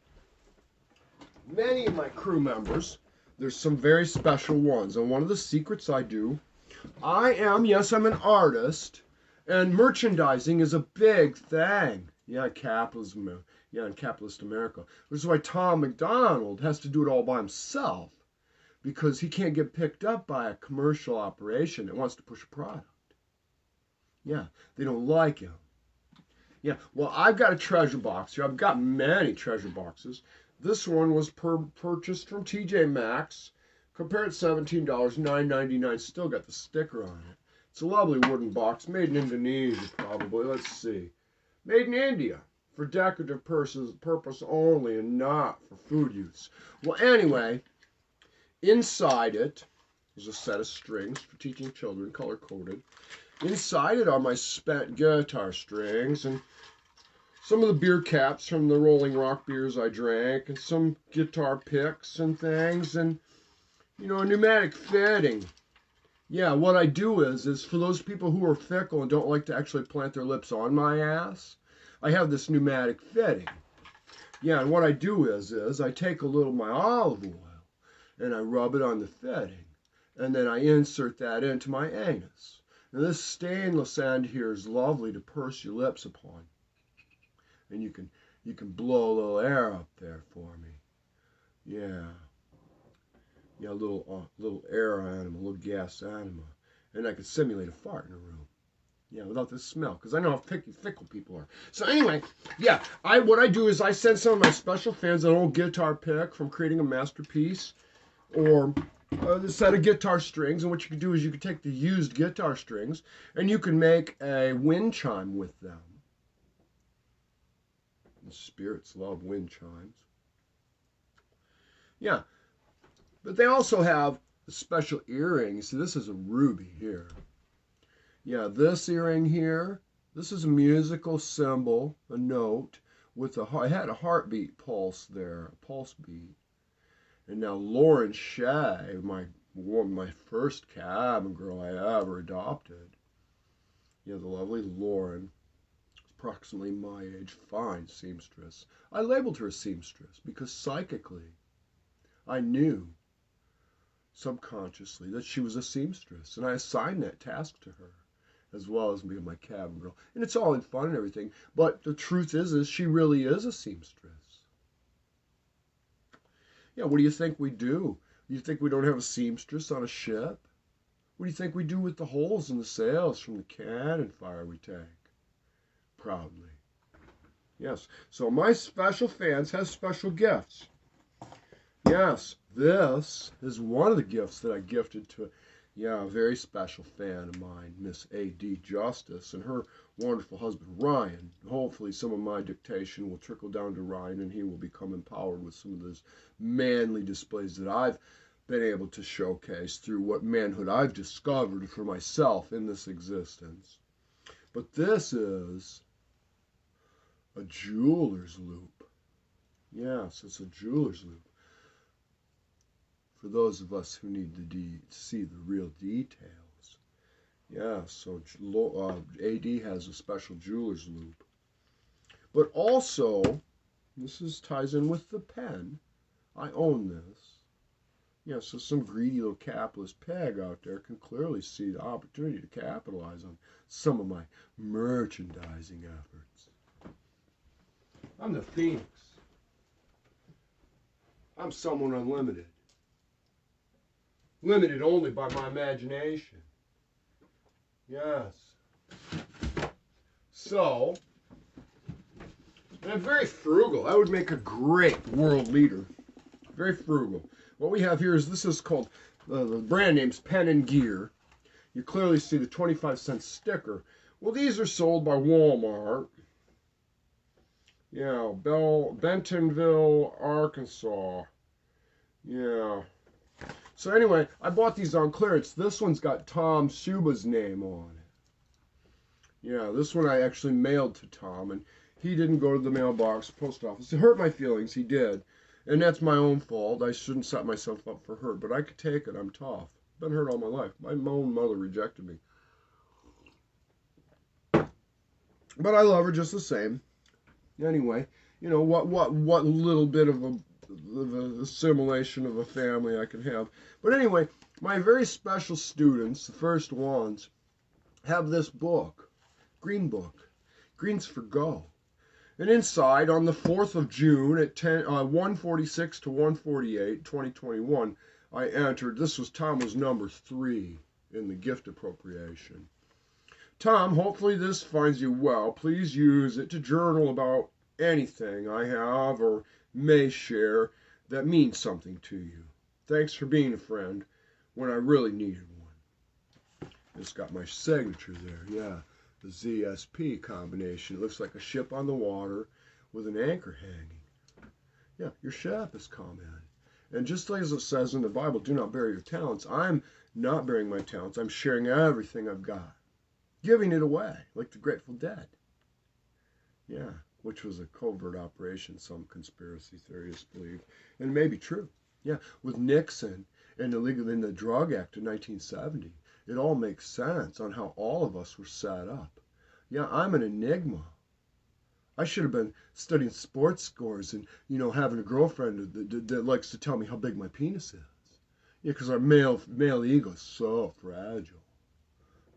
Many of my crew members, there's some very special ones. And one of the secrets I do, I'm an artist, and merchandising is a big thing. Yeah, capitalism. Yeah, in capitalist America. Which is why Tom McDonald has to do it all by himself, because he can't get picked up by a commercial operation that wants to push a product. Yeah, they don't like him. Yeah, well, I've got a treasure box here. I've got many treasure boxes. This one was purchased from TJ Maxx. Compared to $17, $9.99. Still got the sticker on it. It's a lovely wooden box, made in Indonesia probably. Let's see. Made in India, for decorative purpose only and not for food use. Well, anyway, inside it is a set of strings for teaching children, color-coded. Inside it are my spent guitar strings and some of the beer caps from the Rolling Rock beers I drank, and some guitar picks and things, and, you know, a pneumatic fitting. Yeah, what I do is for those people who are fickle and don't like to actually plant their lips on my ass, I have this pneumatic fitting. Yeah, and what I do is I take a little of my olive oil and I rub it on the fitting, and then I insert that into my anus. Now this stainless end here is lovely to purse your lips upon. And you can blow a little air up there for me. Yeah. Yeah, a little air anima, a little gas anima. And I can simulate a fart in a room. Yeah, without the smell, because I know how fickle people are. So anyway, yeah, what I do is I send some of my special fans an old guitar pick from creating a masterpiece, or a set of guitar strings. And what you can do is you can take the used guitar strings and you can make a wind chime with them. The spirits love wind chimes. Yeah, but they also have a special earring. See, this is a ruby here. Yeah, this earring here, this is a musical symbol, a note, with I had a heartbeat pulse there, a pulse beat. And now Lauren Shea, my first cabin girl I ever adopted. Yeah, the lovely Lauren, approximately my age, fine seamstress. I labeled her a seamstress because psychically I knew subconsciously that she was a seamstress, and I assigned that task to her, as well as being my cabin girl. And it's all in fun and everything, but the truth is she really is a seamstress. Yeah, what do you think we do? You think we don't have a seamstress on a ship? What do you think we do with the holes in the sails from the cannon fire we take? Proudly. Yes, so my special fans have special gifts. Yes, this is one of the gifts that I gifted to, a very special fan of mine, Miss A.D. Justice, and her wonderful husband, Ryan. Hopefully some of my dictation will trickle down to Ryan, and he will become empowered with some of those manly displays that I've been able to showcase through what manhood I've discovered for myself in this existence. But this is a jeweler's loop. Yes, it's a jeweler's loop. For those of us who need to see the real details. Yeah, so AD has a special jeweler's loop. But also, ties in with the pen. I own this. Yeah, so some greedy little capitalist peg out there can clearly see the opportunity to capitalize on some of my merchandising efforts. I'm the Phoenix. I'm someone unlimited. Limited only by my imagination. Yes. So, I'm very frugal. I would make a great world leader. Very frugal. What we have here is, this is called, the brand name's Pen and Gear. You clearly see the 25-cent sticker. Well, these are sold by Walmart. Yeah, Bentonville, Arkansas. Yeah. So anyway, I bought these on clearance. This one's got Tom Suba's name on it. Yeah, this one I actually mailed to Tom, and he didn't go to the mailbox, post office. It hurt my feelings, he did. And that's my own fault. I shouldn't set myself up for hurt, but I could take it. I'm tough. Been hurt all my life. My own mother rejected me. But I love her just the same. Anyway, you know, what little bit of the assimilation of a family I can have. But anyway, my very special students, the first ones, have this book, Green Book, Greens for Go. And inside, on the 4th of June at 1:46 to 1:48, 2021, I entered, Tom was number 3 in the gift appropriation. Tom, hopefully this finds you well. Please use it to journal about anything I have or may share that means something to you. Thanks for being a friend when I really needed one. It's got my signature there, yeah. The ZSP combination. It looks like a ship on the water with an anchor hanging. Yeah, your ship is come in. And just as it says in the Bible, do not bury your talents, I'm not burying my talents. I'm sharing everything I've got. Giving it away, like the Grateful Dead. Yeah, which was a covert operation, some conspiracy theorists believe. And it may be true. Yeah, with Nixon and the Drug Act of 1970, it all makes sense on how all of us were set up. Yeah, I'm an enigma. I should have been studying sports scores and, having a girlfriend that likes to tell me how big my penis is. Yeah, because our male ego is so fragile.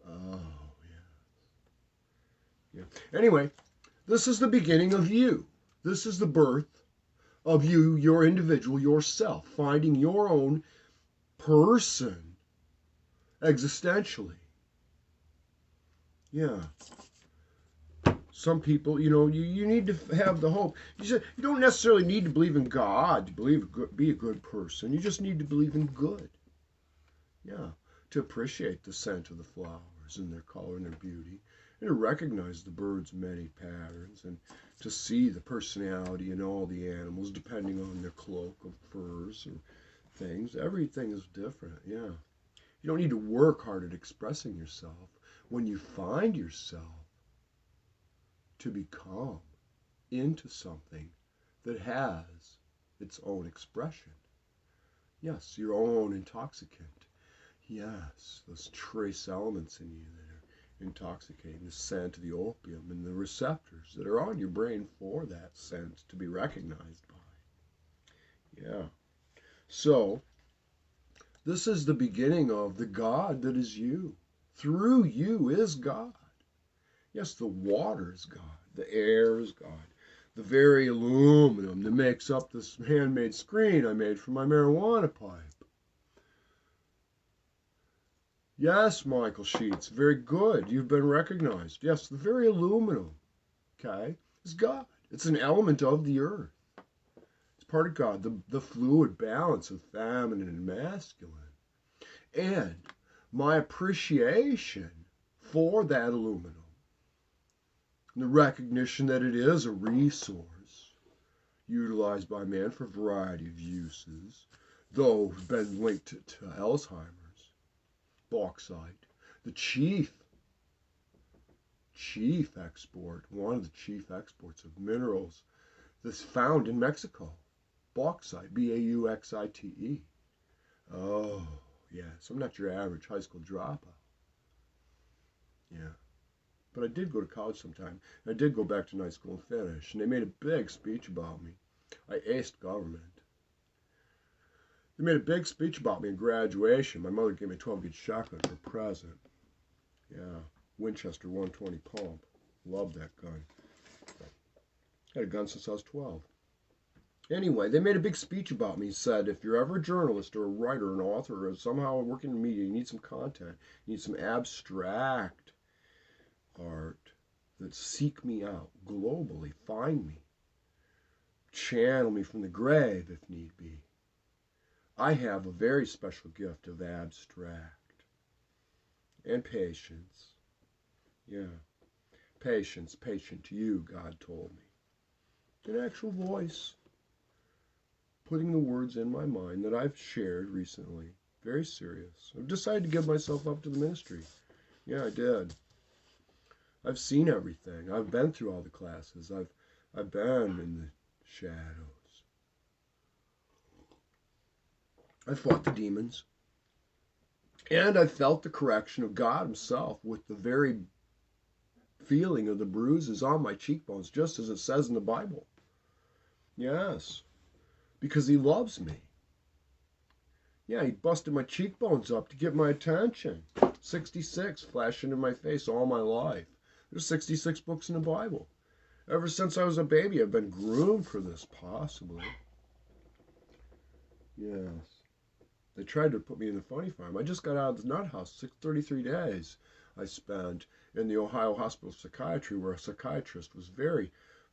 Oh, yeah. Yeah. Anyway, this is the beginning of you. This is the birth of you, your individual, yourself, finding your own person existentially. Yeah. Some people, you need to have the hope. You don't necessarily need to believe in God to be a good person. You just need to believe in good. Yeah. To appreciate the scent of the flowers and their color and their beauty. And to recognize the birds' many patterns. And to see the personality in all the animals depending on their cloak of furs or things. Everything is different. Yeah. You don't need to work hard at expressing yourself. When you find yourself, to become into something that has its own expression. Yes, your own intoxicant. Yes, those trace elements in you that are intoxicating, the scent of the opium and the receptors that are on your brain for that scent to be recognized by. Yeah. So, this is the beginning of the God that is you. Through you is God. Yes, the water is God. The air is God. The very aluminum that makes up this handmade screen I made for my marijuana pipe. Yes, Michael Sheets, very good. You've been recognized. Yes, the very aluminum, okay, is God. It's an element of the earth. It's part of God, the fluid balance of feminine and masculine. And my appreciation for that aluminum, the recognition that it is a resource utilized by man for a variety of uses, though been linked to Alzheimer's, bauxite, the chief export, one of the chief exports of minerals that's found in Mexico, bauxite, Bauxite. Oh, yeah, so I'm not your average high school dropout. Yeah. But I did go to college sometime. I did go back to night school and finish. And they made a big speech about me. I aced government. They made a big speech about me in graduation. My mother gave me a 12-gauge shotgun for a present. Yeah, Winchester 120 pump. Loved that gun. Had a gun since I was 12. Anyway, they made a big speech about me. Said, if you're ever a journalist or a writer, an author, or somehow working in media, you need some content. You need some abstract art that seek me out globally, find me, channel me from the grave if need be. I have a very special gift of abstract and patience. Yeah, patience, patient to you, God told me. An actual voice, putting the words in my mind that I've shared recently. Very serious. I've decided to give myself up to the ministry. Yeah, I did. I've seen everything. I've been through all the classes. I've been in the shadows. I fought the demons. And I felt the correction of God himself with the very feeling of the bruises on my cheekbones, just as it says in the Bible. Yes, because he loves me. Yeah, he busted my cheekbones up to get my attention. 66 flashing in my face all my life. There's 66 books in the Bible. Ever since I was a baby, I've been groomed for this, possibly. Yes. They tried to put me in the funny farm. I just got out of the nut house. 33 days I spent in the Ohio Hospital of Psychiatry, where a psychiatrist was very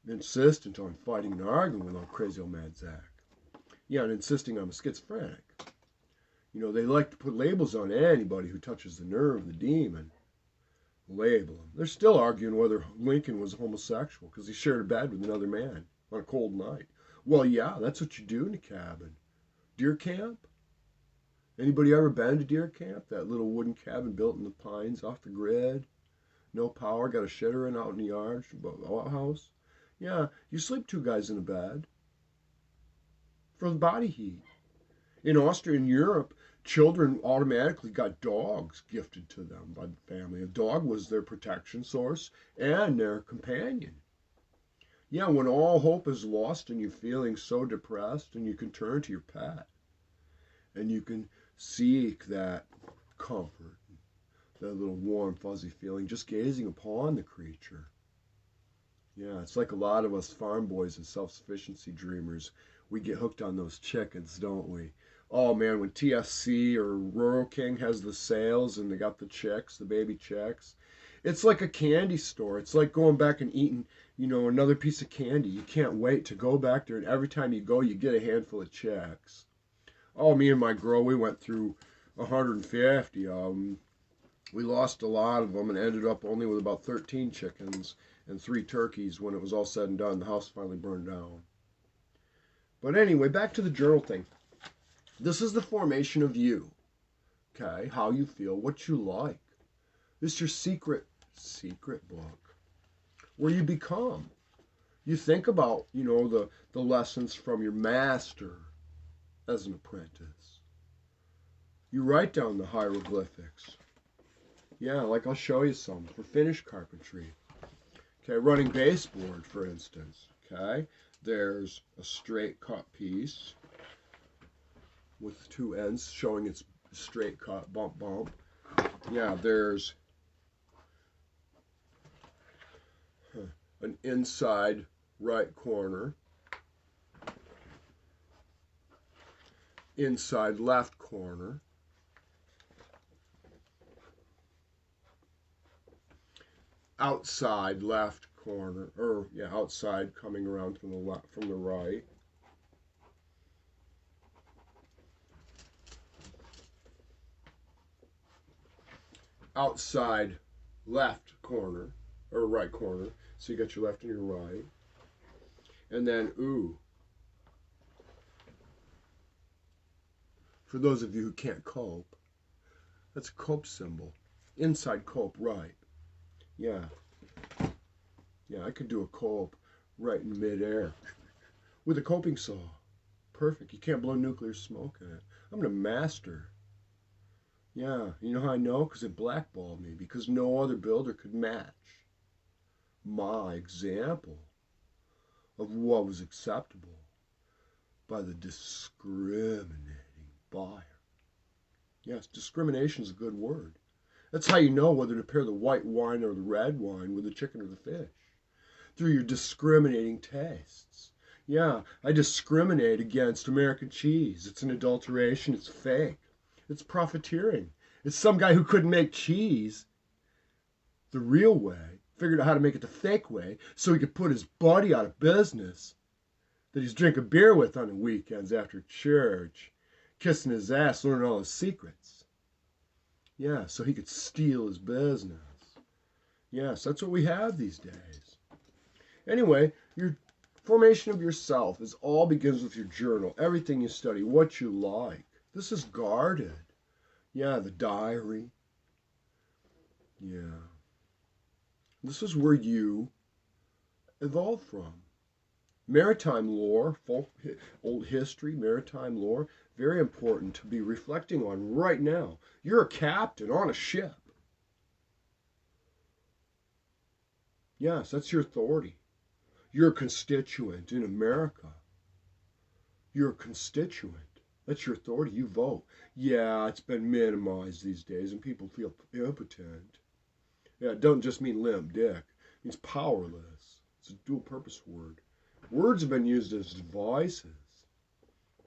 insistent on fighting and arguing with old crazy old mad Zack. Yeah, and insisting I'm a schizophrenic. You know, they like to put labels on anybody who touches the nerve of the demon. Label him. They're still arguing whether Lincoln was homosexual because he shared a bed with another man on a cold night. Well, yeah, that's what you do in a cabin. Deer camp? Anybody ever been to deer camp? That little wooden cabin built in the pines off the grid. No power, got a shedder in out in the yard, outhouse. Yeah, you sleep two guys in a bed for the body heat. In Austria and Europe, children automatically got dogs gifted to them by the family. A dog was their protection source and their companion. Yeah, when all hope is lost and you're feeling so depressed, and you can turn to your pet and you can seek that comfort, that little warm, fuzzy feeling, just gazing upon the creature. Yeah, it's like a lot of us farm boys and self-sufficiency dreamers. We get hooked on those chickens, don't we? Oh man, when TFC or Rural King has the sales and they got the chicks, the baby chicks, it's like a candy store. It's like going back and eating, you know, another piece of candy. You can't wait to go back there, and every time you go, you get a handful of chicks. Oh, me and my girl, we went through 150 of them. We lost a lot of them and ended up only with about 13 chickens and 3 turkeys when it was all said and done. The house finally burned down. But anyway, back to the journal thing. This is the formation of you. Okay, how you feel, what you like. This is your secret book where you become. You think about, you know, the lessons from your master as an apprentice. You write down the hieroglyphics. Yeah, like I'll show you some for finish carpentry. Okay, running baseboard, for instance. Okay, there's a straight cut piece with 2 ends showing its straight cut, bump, bump. Yeah, there's an inside right corner, inside left corner, outside left corner, or yeah, outside coming around from the left, from the right. Outside left corner, or right corner. So you got your left and your right. And then, ooh. For those of you who can't cope, that's a cope symbol. Inside cope, right. Yeah. Yeah, I could do a cope right in midair with a coping saw. Perfect. You can't blow nuclear smoke in it. I'm going to master. Yeah, you know how I know? Because it blackballed me. Because no other builder could match my example of what was acceptable by the discriminating buyer. Yes, discrimination is a good word. That's how you know whether to pair the white wine or the red wine with the chicken or the fish. Through your discriminating tastes. Yeah, I discriminate against American cheese. It's an adulteration. It's fake. It's profiteering. It's some guy who couldn't make cheese the real way, figured out how to make it the fake way, so he could put his buddy out of business that he's drinking beer with on the weekends after church, kissing his ass, learning all his secrets. Yeah, so he could steal his business. Yes, that's what we have these days. Anyway, your formation of yourself is all begins with your journal. Everything you study, what you like. This is guarded. Yeah, the diary. Yeah. This is where you evolved from. Maritime lore, folk, old history, maritime lore, very important to be reflecting on right now. You're a captain on a ship. Yes, that's your authority. You're a constituent in America. You're a constituent. That's your authority. You vote. Yeah, it's been minimized these days and people feel impotent. Yeah, it doesn't just mean limp dick. It means powerless. It's a dual purpose word. Words have been used as devices.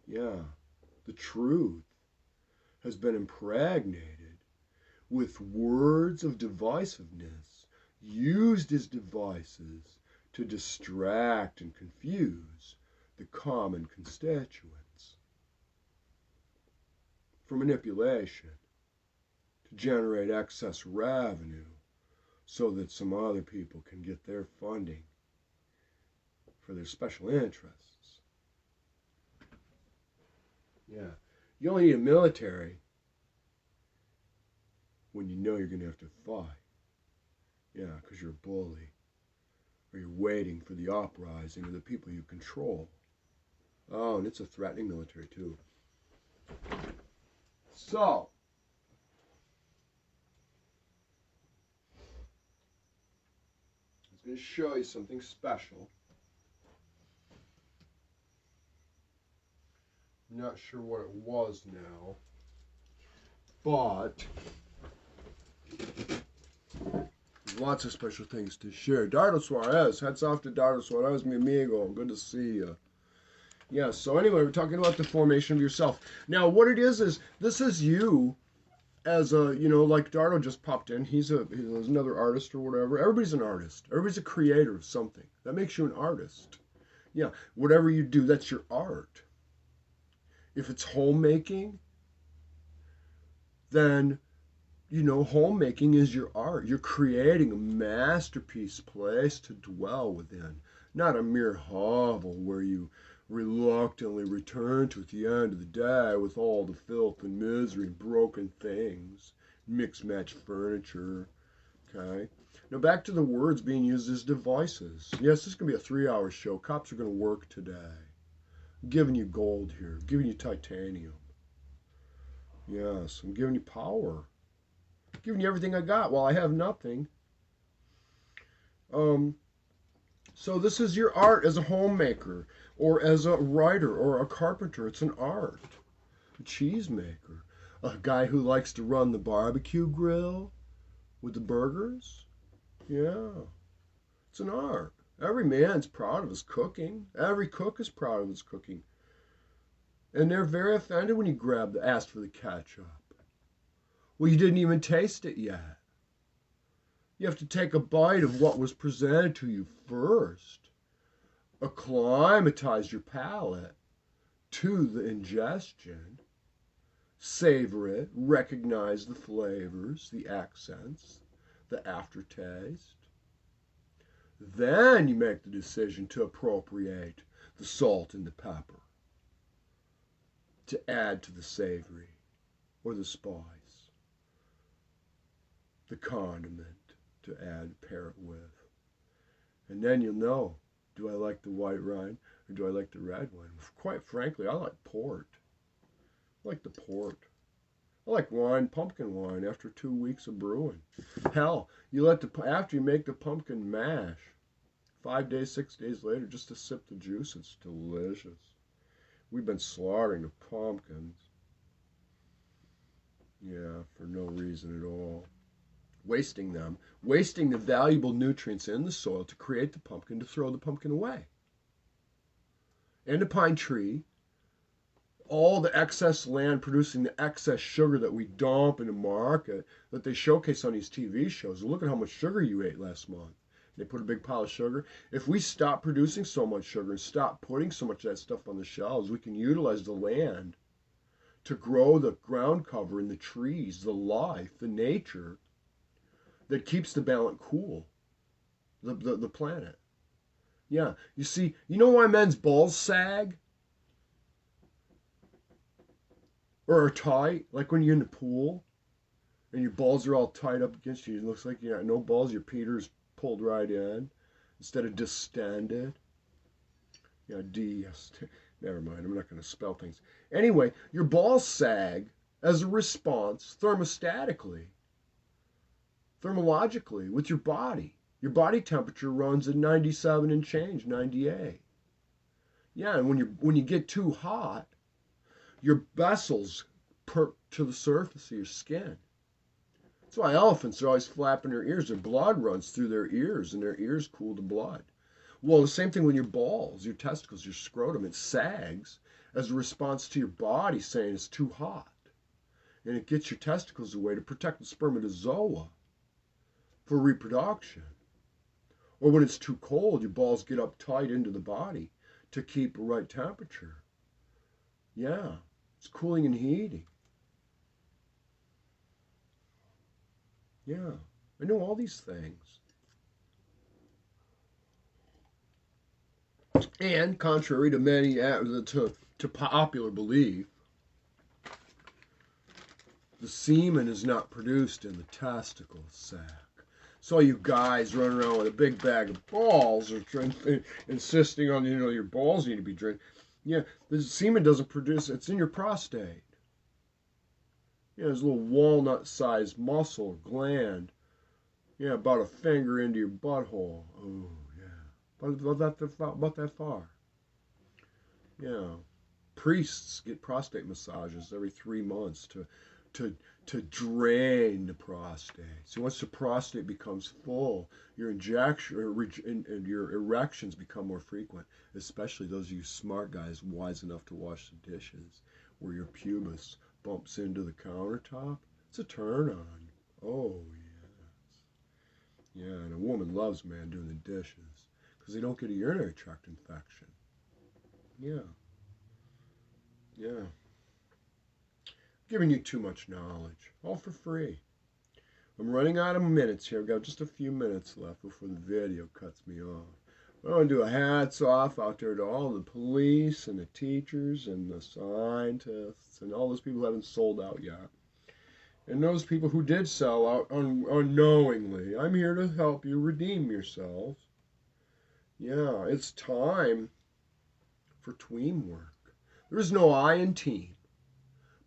Yeah, the truth has been impregnated with words of divisiveness, used as devices to distract and confuse the common constituents. for manipulation to generate excess revenue so that some other people can get their funding for their special interests. Yeah. You only need a military when you know you're going to have to fight. Yeah, because you're a bully. Or you're waiting for the uprising of the people you control. Oh, and it's a threatening military too. So, I was going to show you something special. I'm not sure what it was now, but there's lots of special things to share. Dardo Suarez, hats off to Dardo Suarez, mi amigo. Good to see you. Yeah, so anyway, we're talking about the formation of yourself. Now, what it is this is you as a, you know, like Dardo just popped in. He's another artist or whatever. Everybody's an artist. Everybody's a creator of something. That makes you an artist. Yeah, whatever you do, that's your art. If it's homemaking, then, you know, homemaking is your art. You're creating a masterpiece place to dwell within, not a mere hovel where you reluctantly return to at the end of the day with all the filth and misery and broken things, mixed match furniture. Okay. Now back to the words being used as devices. Yes, this is going to be a 3-hour show. Cops are going to work today. I'm giving you gold here. I'm giving you titanium. Yes, I'm giving you power. I'm giving you everything I got while I have nothing. So this is your art as a homemaker, or as a writer, or a carpenter. It's an art. A cheesemaker. A guy who likes to run the barbecue grill with the burgers. Yeah. It's an art. Every man's proud of his cooking. Every cook is proud of his cooking. And they're very offended when you ask for the ketchup. Well, you didn't even taste it yet. You have to take a bite of what was presented to you first. Acclimatize your palate to the ingestion. Savor it. Recognize the flavors, the accents, the aftertaste. Then you make the decision to appropriate the salt and the pepper, to add to the savory or the spice, the condiment to pair it with. And then you'll know, do I like the white wine or do I like the red wine? Quite frankly, I like port. I like the port. I like wine, pumpkin wine, after 2 weeks of brewing. Hell, after you make the pumpkin mash, 5 days, 6 days later, just to sip the juice, it's delicious. We've been slaughtering the pumpkins. Yeah, for no reason at all. Wasting them. Wasting the valuable nutrients in the soil to create the pumpkin, to throw the pumpkin away. And the pine tree, all the excess land producing the excess sugar that we dump in the market that they showcase on these TV shows. Look at how much sugar you ate last month. They put a big pile of sugar. If we stop producing so much sugar and stop putting so much of that stuff on the shelves, we can utilize the land to grow the ground cover and the trees, the life, the nature that keeps the planet cool, the planet. Yeah, you see, you know why men's balls sag? Or are tight, like when you're in the pool and your balls are all tied up against you. It looks like you got no balls, your Peter's pulled right in instead of distended. Yeah, never mind, I'm not going to spell things. Anyway, your balls sag as a response thermostatically, thermologically, with your body. Your body temperature runs at 97 and change, 98. Yeah, and when you get too hot, your vessels perk to the surface of your skin. That's why elephants are always flapping their ears. Their blood runs through their ears, and their ears cool the blood. Well, the same thing with your balls, your testicles, your scrotum. It sags as a response to your body saying it's too hot. And it gets your testicles away to protect the spermatozoa for reproduction. Or when it's too cold, your balls get up tight into the body to keep the right temperature. Yeah, it's cooling and heating. Yeah, I know all these things. And contrary to many, to popular belief, the semen is not produced in the testicle sac. So you guys run around with a big bag of balls, or insisting on, your balls need to be drained. Yeah, the semen doesn't produce, it's in your prostate. Yeah, there's a little walnut-sized muscle gland. Yeah, about a finger into your butthole. Oh, yeah. About that far. Yeah. Priests get prostate massages every 3 months to drain the prostate. So once the prostate becomes full, your injection and your erections become more frequent, especially those of you smart guys wise enough to wash the dishes, where your pubis bumps into the countertop. It's a turn on. Oh, yes. Yeah, and a woman loves a man doing the dishes because they don't get a urinary tract infection. Yeah. Yeah. Giving you too much knowledge, all for free. I'm running out of minutes here. I've got just a few minutes left before the video cuts me off. I want to do a hats off out there to all the police and the teachers and the scientists and all those people who haven't sold out yet. And those people who did sell out unknowingly. I'm here to help you redeem yourselves. Yeah, it's time for tween work. There is no I in team,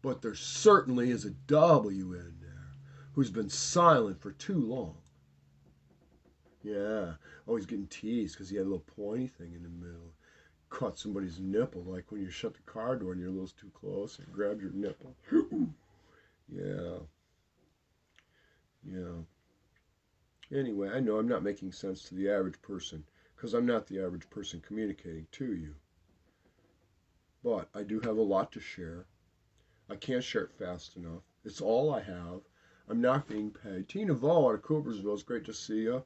but there certainly is a W in there who's been silent for too long. Yeah, always getting teased because he had a little pointy thing in the middle. Caught somebody's nipple, like when you shut the car door and you're a little too close and grab your nipple. Yeah. Yeah. Anyway, I know I'm not making sense to the average person because I'm not the average person communicating to you. But I do have a lot to share. I can't share it fast enough. It's all I have. I'm not being paid. Tina Vall out of Coopersville, it's great to see you.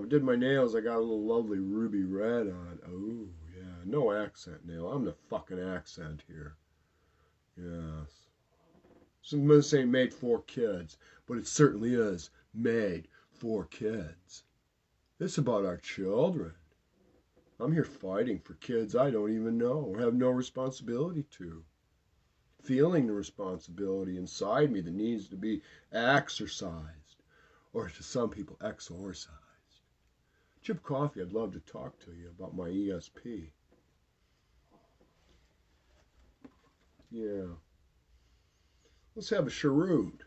Did my nails. I got a little lovely ruby red on. Oh, yeah. No accent nail. I'm the fucking accent here. Yes. This ain't made for kids, but it certainly is made for kids. It's about our children. I'm here fighting for kids I don't even know or have no responsibility to. Feeling the responsibility inside me that needs to be exercised, or to some people, exorcised. Chip Coffee, I'd love to talk to you about my ESP. Yeah. Let's have a cheroot.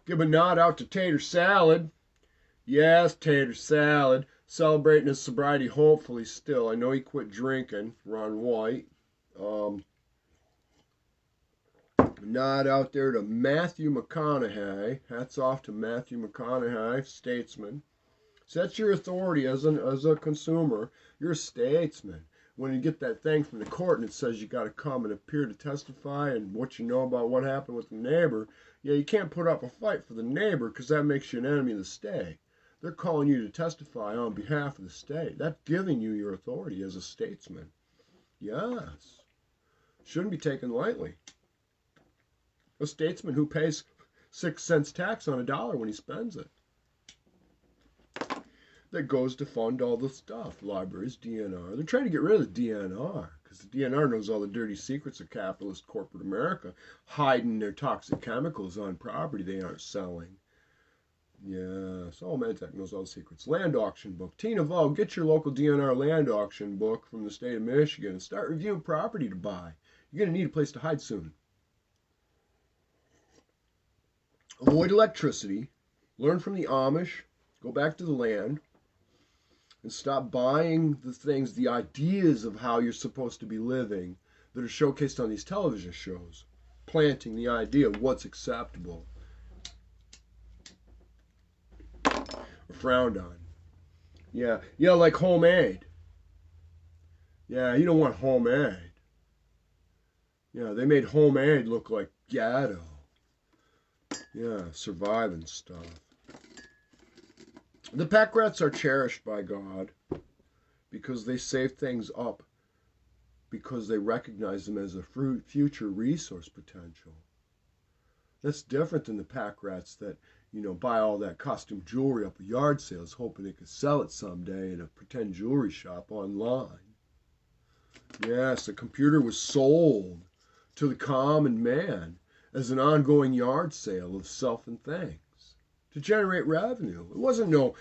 Give a nod out to Tater Salad. Yes, Tater Salad. Celebrating his sobriety, hopefully still. I know he quit drinking. Ron White. Nod out there to Matthew McConaughey. Hats off to Matthew McConaughey, statesman. So that's your authority as a consumer. You're a statesman. When you get that thing from the court and it says you got to come and appear to testify and what you know about what happened with the neighbor, yeah, you can't put up a fight for the neighbor because that makes you an enemy of the state. They're calling you to testify on behalf of the state. That's giving you your authority as a statesman. Yes. Shouldn't be taken lightly. A statesman who pays 6 cents tax on $1 when he spends it. That goes to fund all the stuff. Libraries, DNR. They're trying to get rid of the DNR because the DNR knows all the dirty secrets of capitalist corporate America, hiding their toxic chemicals on property they aren't selling. Yes, all MedTech knows all the secrets. Land auction book. Tina Vall, get your local DNR land auction book from the state of Michigan and start reviewing property to buy. You're going to need a place to hide soon. Avoid electricity. Learn from the Amish. Go back to the land. And stop buying the things, the ideas of how you're supposed to be living that are showcased on these television shows. Planting the idea of what's acceptable. Or frowned on. Yeah, like homemade. Yeah, you don't want homemade. Yeah, they made homemade look like ghetto. Yeah, surviving stuff. The pack rats are cherished by God because they save things up because they recognize them as a future resource potential. That's different than the pack rats that, buy all that costume jewelry up at yard sales hoping they could sell it someday in a pretend jewelry shop online. Yes, the computer was sold to the common man as an ongoing yard sale of self and things to generate revenue. It wasn't no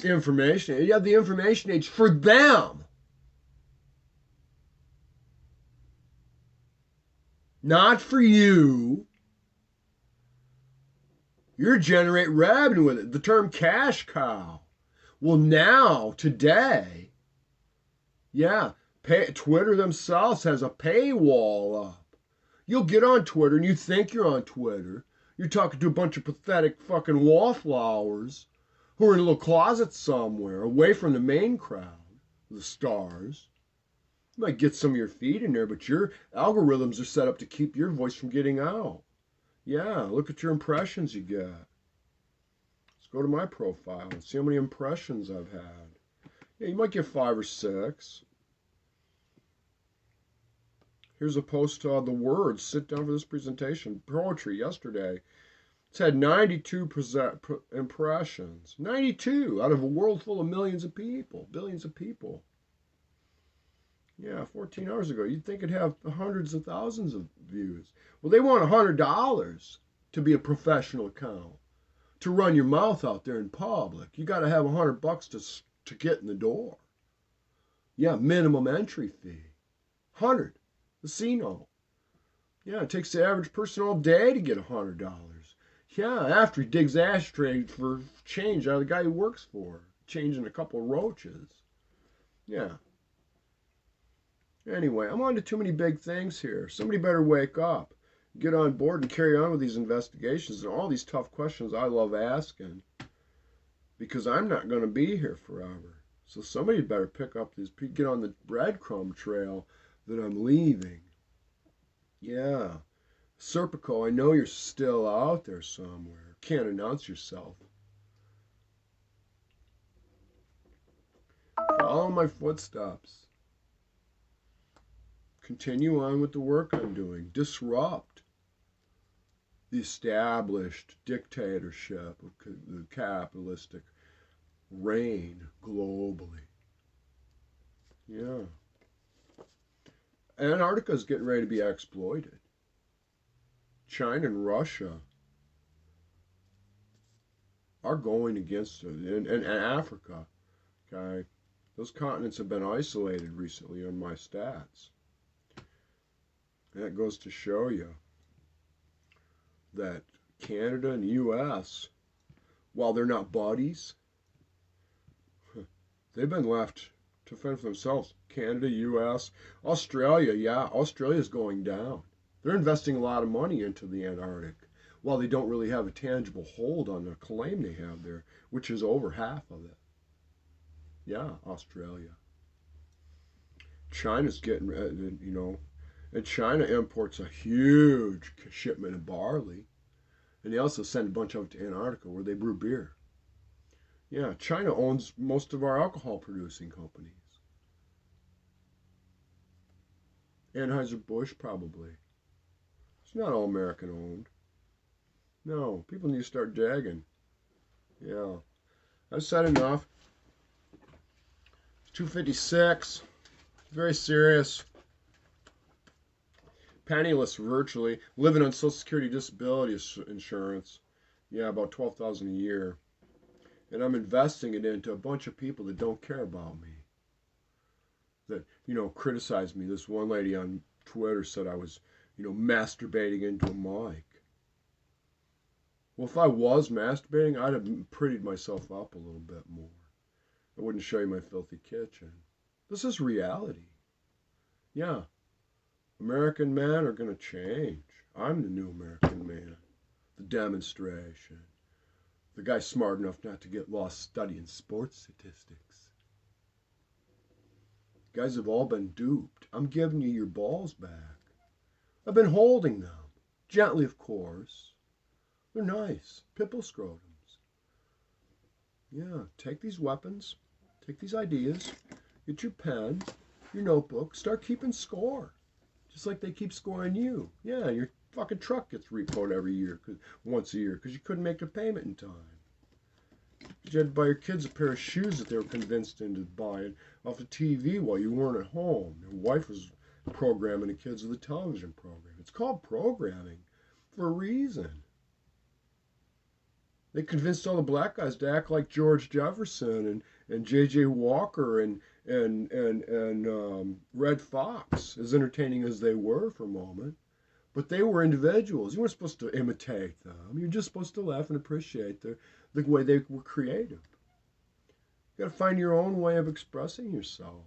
information. You had the information age for them. Not for you. You're generate revenue with it. The term cash cow. Well, now, today, Twitter themselves has a paywall up. You'll get on Twitter and you think you're on Twitter. You're talking to a bunch of pathetic fucking wallflowers who are in a little closet somewhere away from the main crowd, the stars. You might get some of your feed in there, but your algorithms are set up to keep your voice from getting out. Yeah, look at your impressions you get. Let's go to my profile and see how many impressions I've had. Yeah, you might get 5 or 6. Here's a post the words, sit down for this presentation. Poetry yesterday. It's had 92 impressions. 92 out of a world full of millions of people, billions of people. Yeah, 14 hours ago. You'd think it'd have hundreds of thousands of views. Well, they want $100 to be a professional account, to run your mouth out there in public. You got to have $100 to get in the door. Yeah, minimum entry fee. 100. Casino. Yeah, it takes the average person all day to get $100. Yeah, after he digs ashtray for change out of the guy he works for, changing a couple of roaches. Yeah. Anyway, I'm on to too many big things here. Somebody better wake up, get on board and carry on with these investigations and all these tough questions I love asking, because I'm not going to be here forever. So somebody better pick up this, get on the breadcrumb trail that I'm leaving. Yeah. Serpico, I know you're still out there somewhere. Can't announce yourself. Follow my footsteps. Continue on with the work I'm doing. Disrupt the established dictatorship of the capitalistic reign globally. Yeah. Antarctica's getting ready to be exploited. China and Russia are going against it. And Africa, okay? Those continents have been isolated recently on my stats. That goes to show you that Canada and the U.S., while they're not buddies, they've been left to fend for themselves. Canada, U.S., Australia, Australia's going down. They're investing a lot of money into the Antarctic, while they don't really have a tangible hold on the claim they have there, which is over half of it. Yeah, Australia. China's getting, and China imports a huge shipment of barley. And they also send a bunch of it to Antarctica where they brew beer. Yeah, China owns most of our alcohol producing companies. Anheuser-Busch probably. It's not all American owned. No, people need to start digging. Yeah. I've said enough. 256. Very serious. Penniless virtually, living on Social Security disability insurance. Yeah, about $12,000 a year. And I'm investing it into a bunch of people that don't care about me. That, criticize me. This one lady on Twitter said I was, masturbating into a mic. Well, if I was masturbating, I'd have prettied myself up a little bit more. I wouldn't show you my filthy kitchen. This is reality. Yeah. American men are going to change. I'm the new American man. The demonstration. The guy smart enough not to get lost studying sports statistics. You guys have all been duped. I'm giving you your balls back. I've been holding them. Gently, of course. They're nice. Pimple scrotums. Yeah, take these weapons. Take these ideas. Get your pen. your notebook, start keeping score. Just like they keep score on you. Yeah, your fucking truck gets repoed every year, once a year, because you couldn't make the payment in time. You had to buy your kids a pair of shoes that they were convinced into buying off the TV while you weren't at home. Your wife was programming the kids with a television program. It's called programming for a reason. They convinced all the black guys to act like George Jefferson and J.J. Walker and Red Fox, as entertaining as they were for a moment. But they were individuals. You weren't supposed to imitate them. You're just supposed to laugh and appreciate the way they were creative. You got to find your own way of expressing yourself.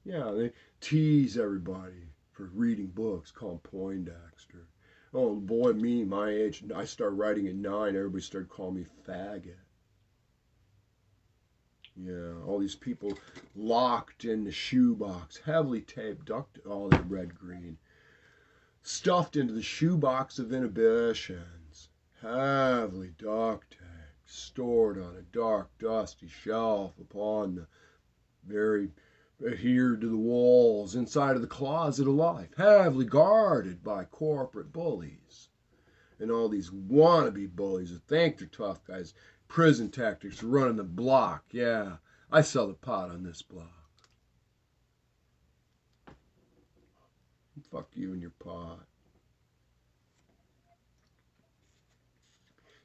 Yeah, they tease everybody for reading books, call them Poindexter. Oh boy, my age, I started writing at 9, everybody started calling me faggot. Yeah, all these people locked in the shoebox, heavily taped, all that red-green, stuffed into the shoebox of inhibitions, heavily duct taped, stored on a dark, dusty shelf upon the very adhered to the walls inside of the closet of life, heavily guarded by corporate bullies. And all these wannabe bullies that think they're tough guys, prison tactics, running the block. Yeah, I sell the pot on this block. Fuck you and your pot.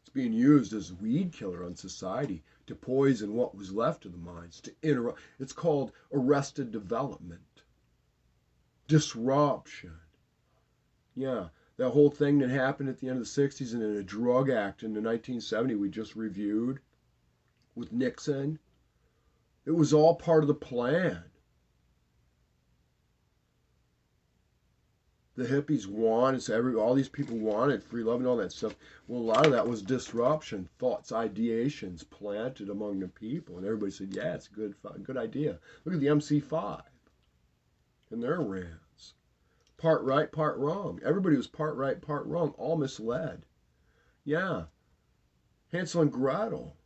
It's being used as a weed killer on society to poison what was left of the minds, to interrupt. It's called arrested development. Disruption. Yeah, that whole thing that happened at the end of the 60s and in a drug act in the 1970s we just reviewed with Nielsen. It was all part of the plan. The hippies wanted, all these people wanted free love and all that stuff. Well, a lot of that was disruption, thoughts, ideations planted among the people. And everybody said, yeah, it's a good idea. Look at the MC5 and their rants. Part right, part wrong. Everybody was part right, part wrong, all misled. Yeah. Hansel and Gretel.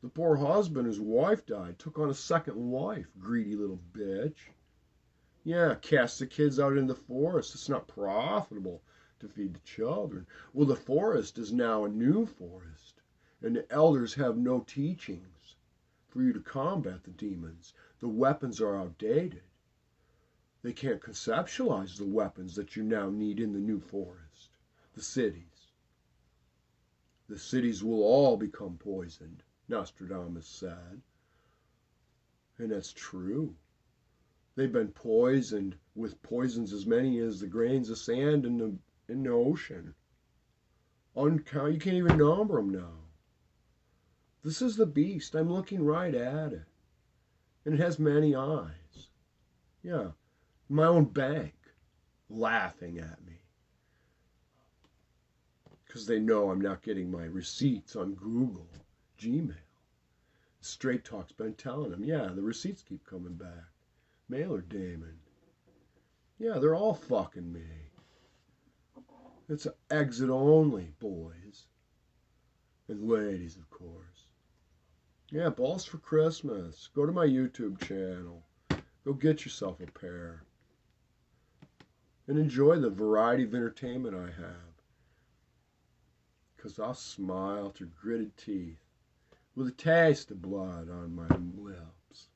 The poor husband, whose wife died, took on a second wife, greedy little bitch. Yeah, cast the kids out in the forest. It's not profitable to feed the children. Well, the forest is now a new forest, and the elders have no teachings for you to combat the demons. The weapons are outdated. They can't conceptualize the weapons that you now need in the new forest, the cities. The cities will all become poisoned, Nostradamus said. And that's true. They've been poisoned with poisons as many as the grains of sand in the ocean. You can't even number them now. This is the beast. I'm looking right at it. And it has many eyes. Yeah. My own bank laughing at me. Because they know I'm not getting my receipts on Google, Gmail. Straight Talk's been telling them, yeah, the receipts keep coming back. Mailer Damon. Yeah, they're all fucking me. It's an exit only, boys. And ladies, of course. Yeah, balls for Christmas. Go to my YouTube channel. Go get yourself a pair. And enjoy the variety of entertainment I have. Because I'll smile through gritted teeth with a taste of blood on my lips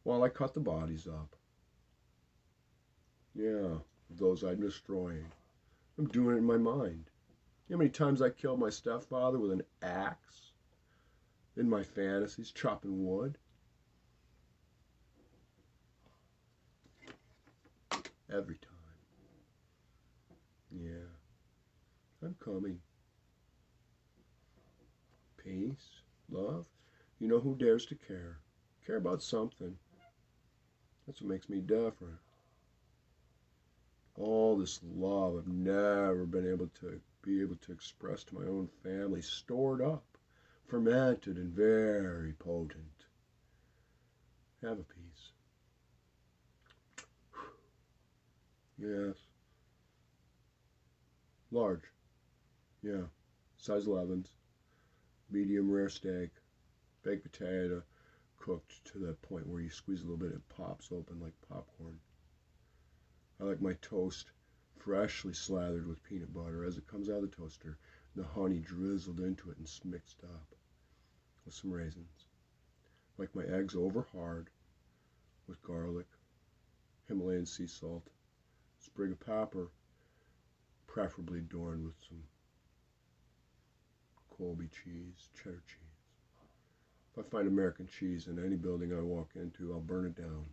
while I cut the bodies up. Yeah, those I'm destroying. I'm doing it in my mind. You know how many times I killed my stepfather with an axe in my fantasies, chopping wood? Every time. Yeah. I'm coming. Peace, love. You know who dares to care? Care about something. That's what makes me different. All this love I've never been able to express to my own family, stored up, fermented and very potent. Have a piece. Yes. Large. Yeah. Size 11s. Medium rare steak. Baked potato. cooked to that point where you squeeze a little bit, it pops open like popcorn. I like my toast freshly slathered with peanut butter as it comes out of the toaster, the honey drizzled into it and mixed up with some raisins. I like my eggs over hard with garlic, Himalayan sea salt, sprig of pepper, preferably adorned with some Colby cheese, cheddar cheese. If I find American cheese in any building I walk into, I'll burn it down.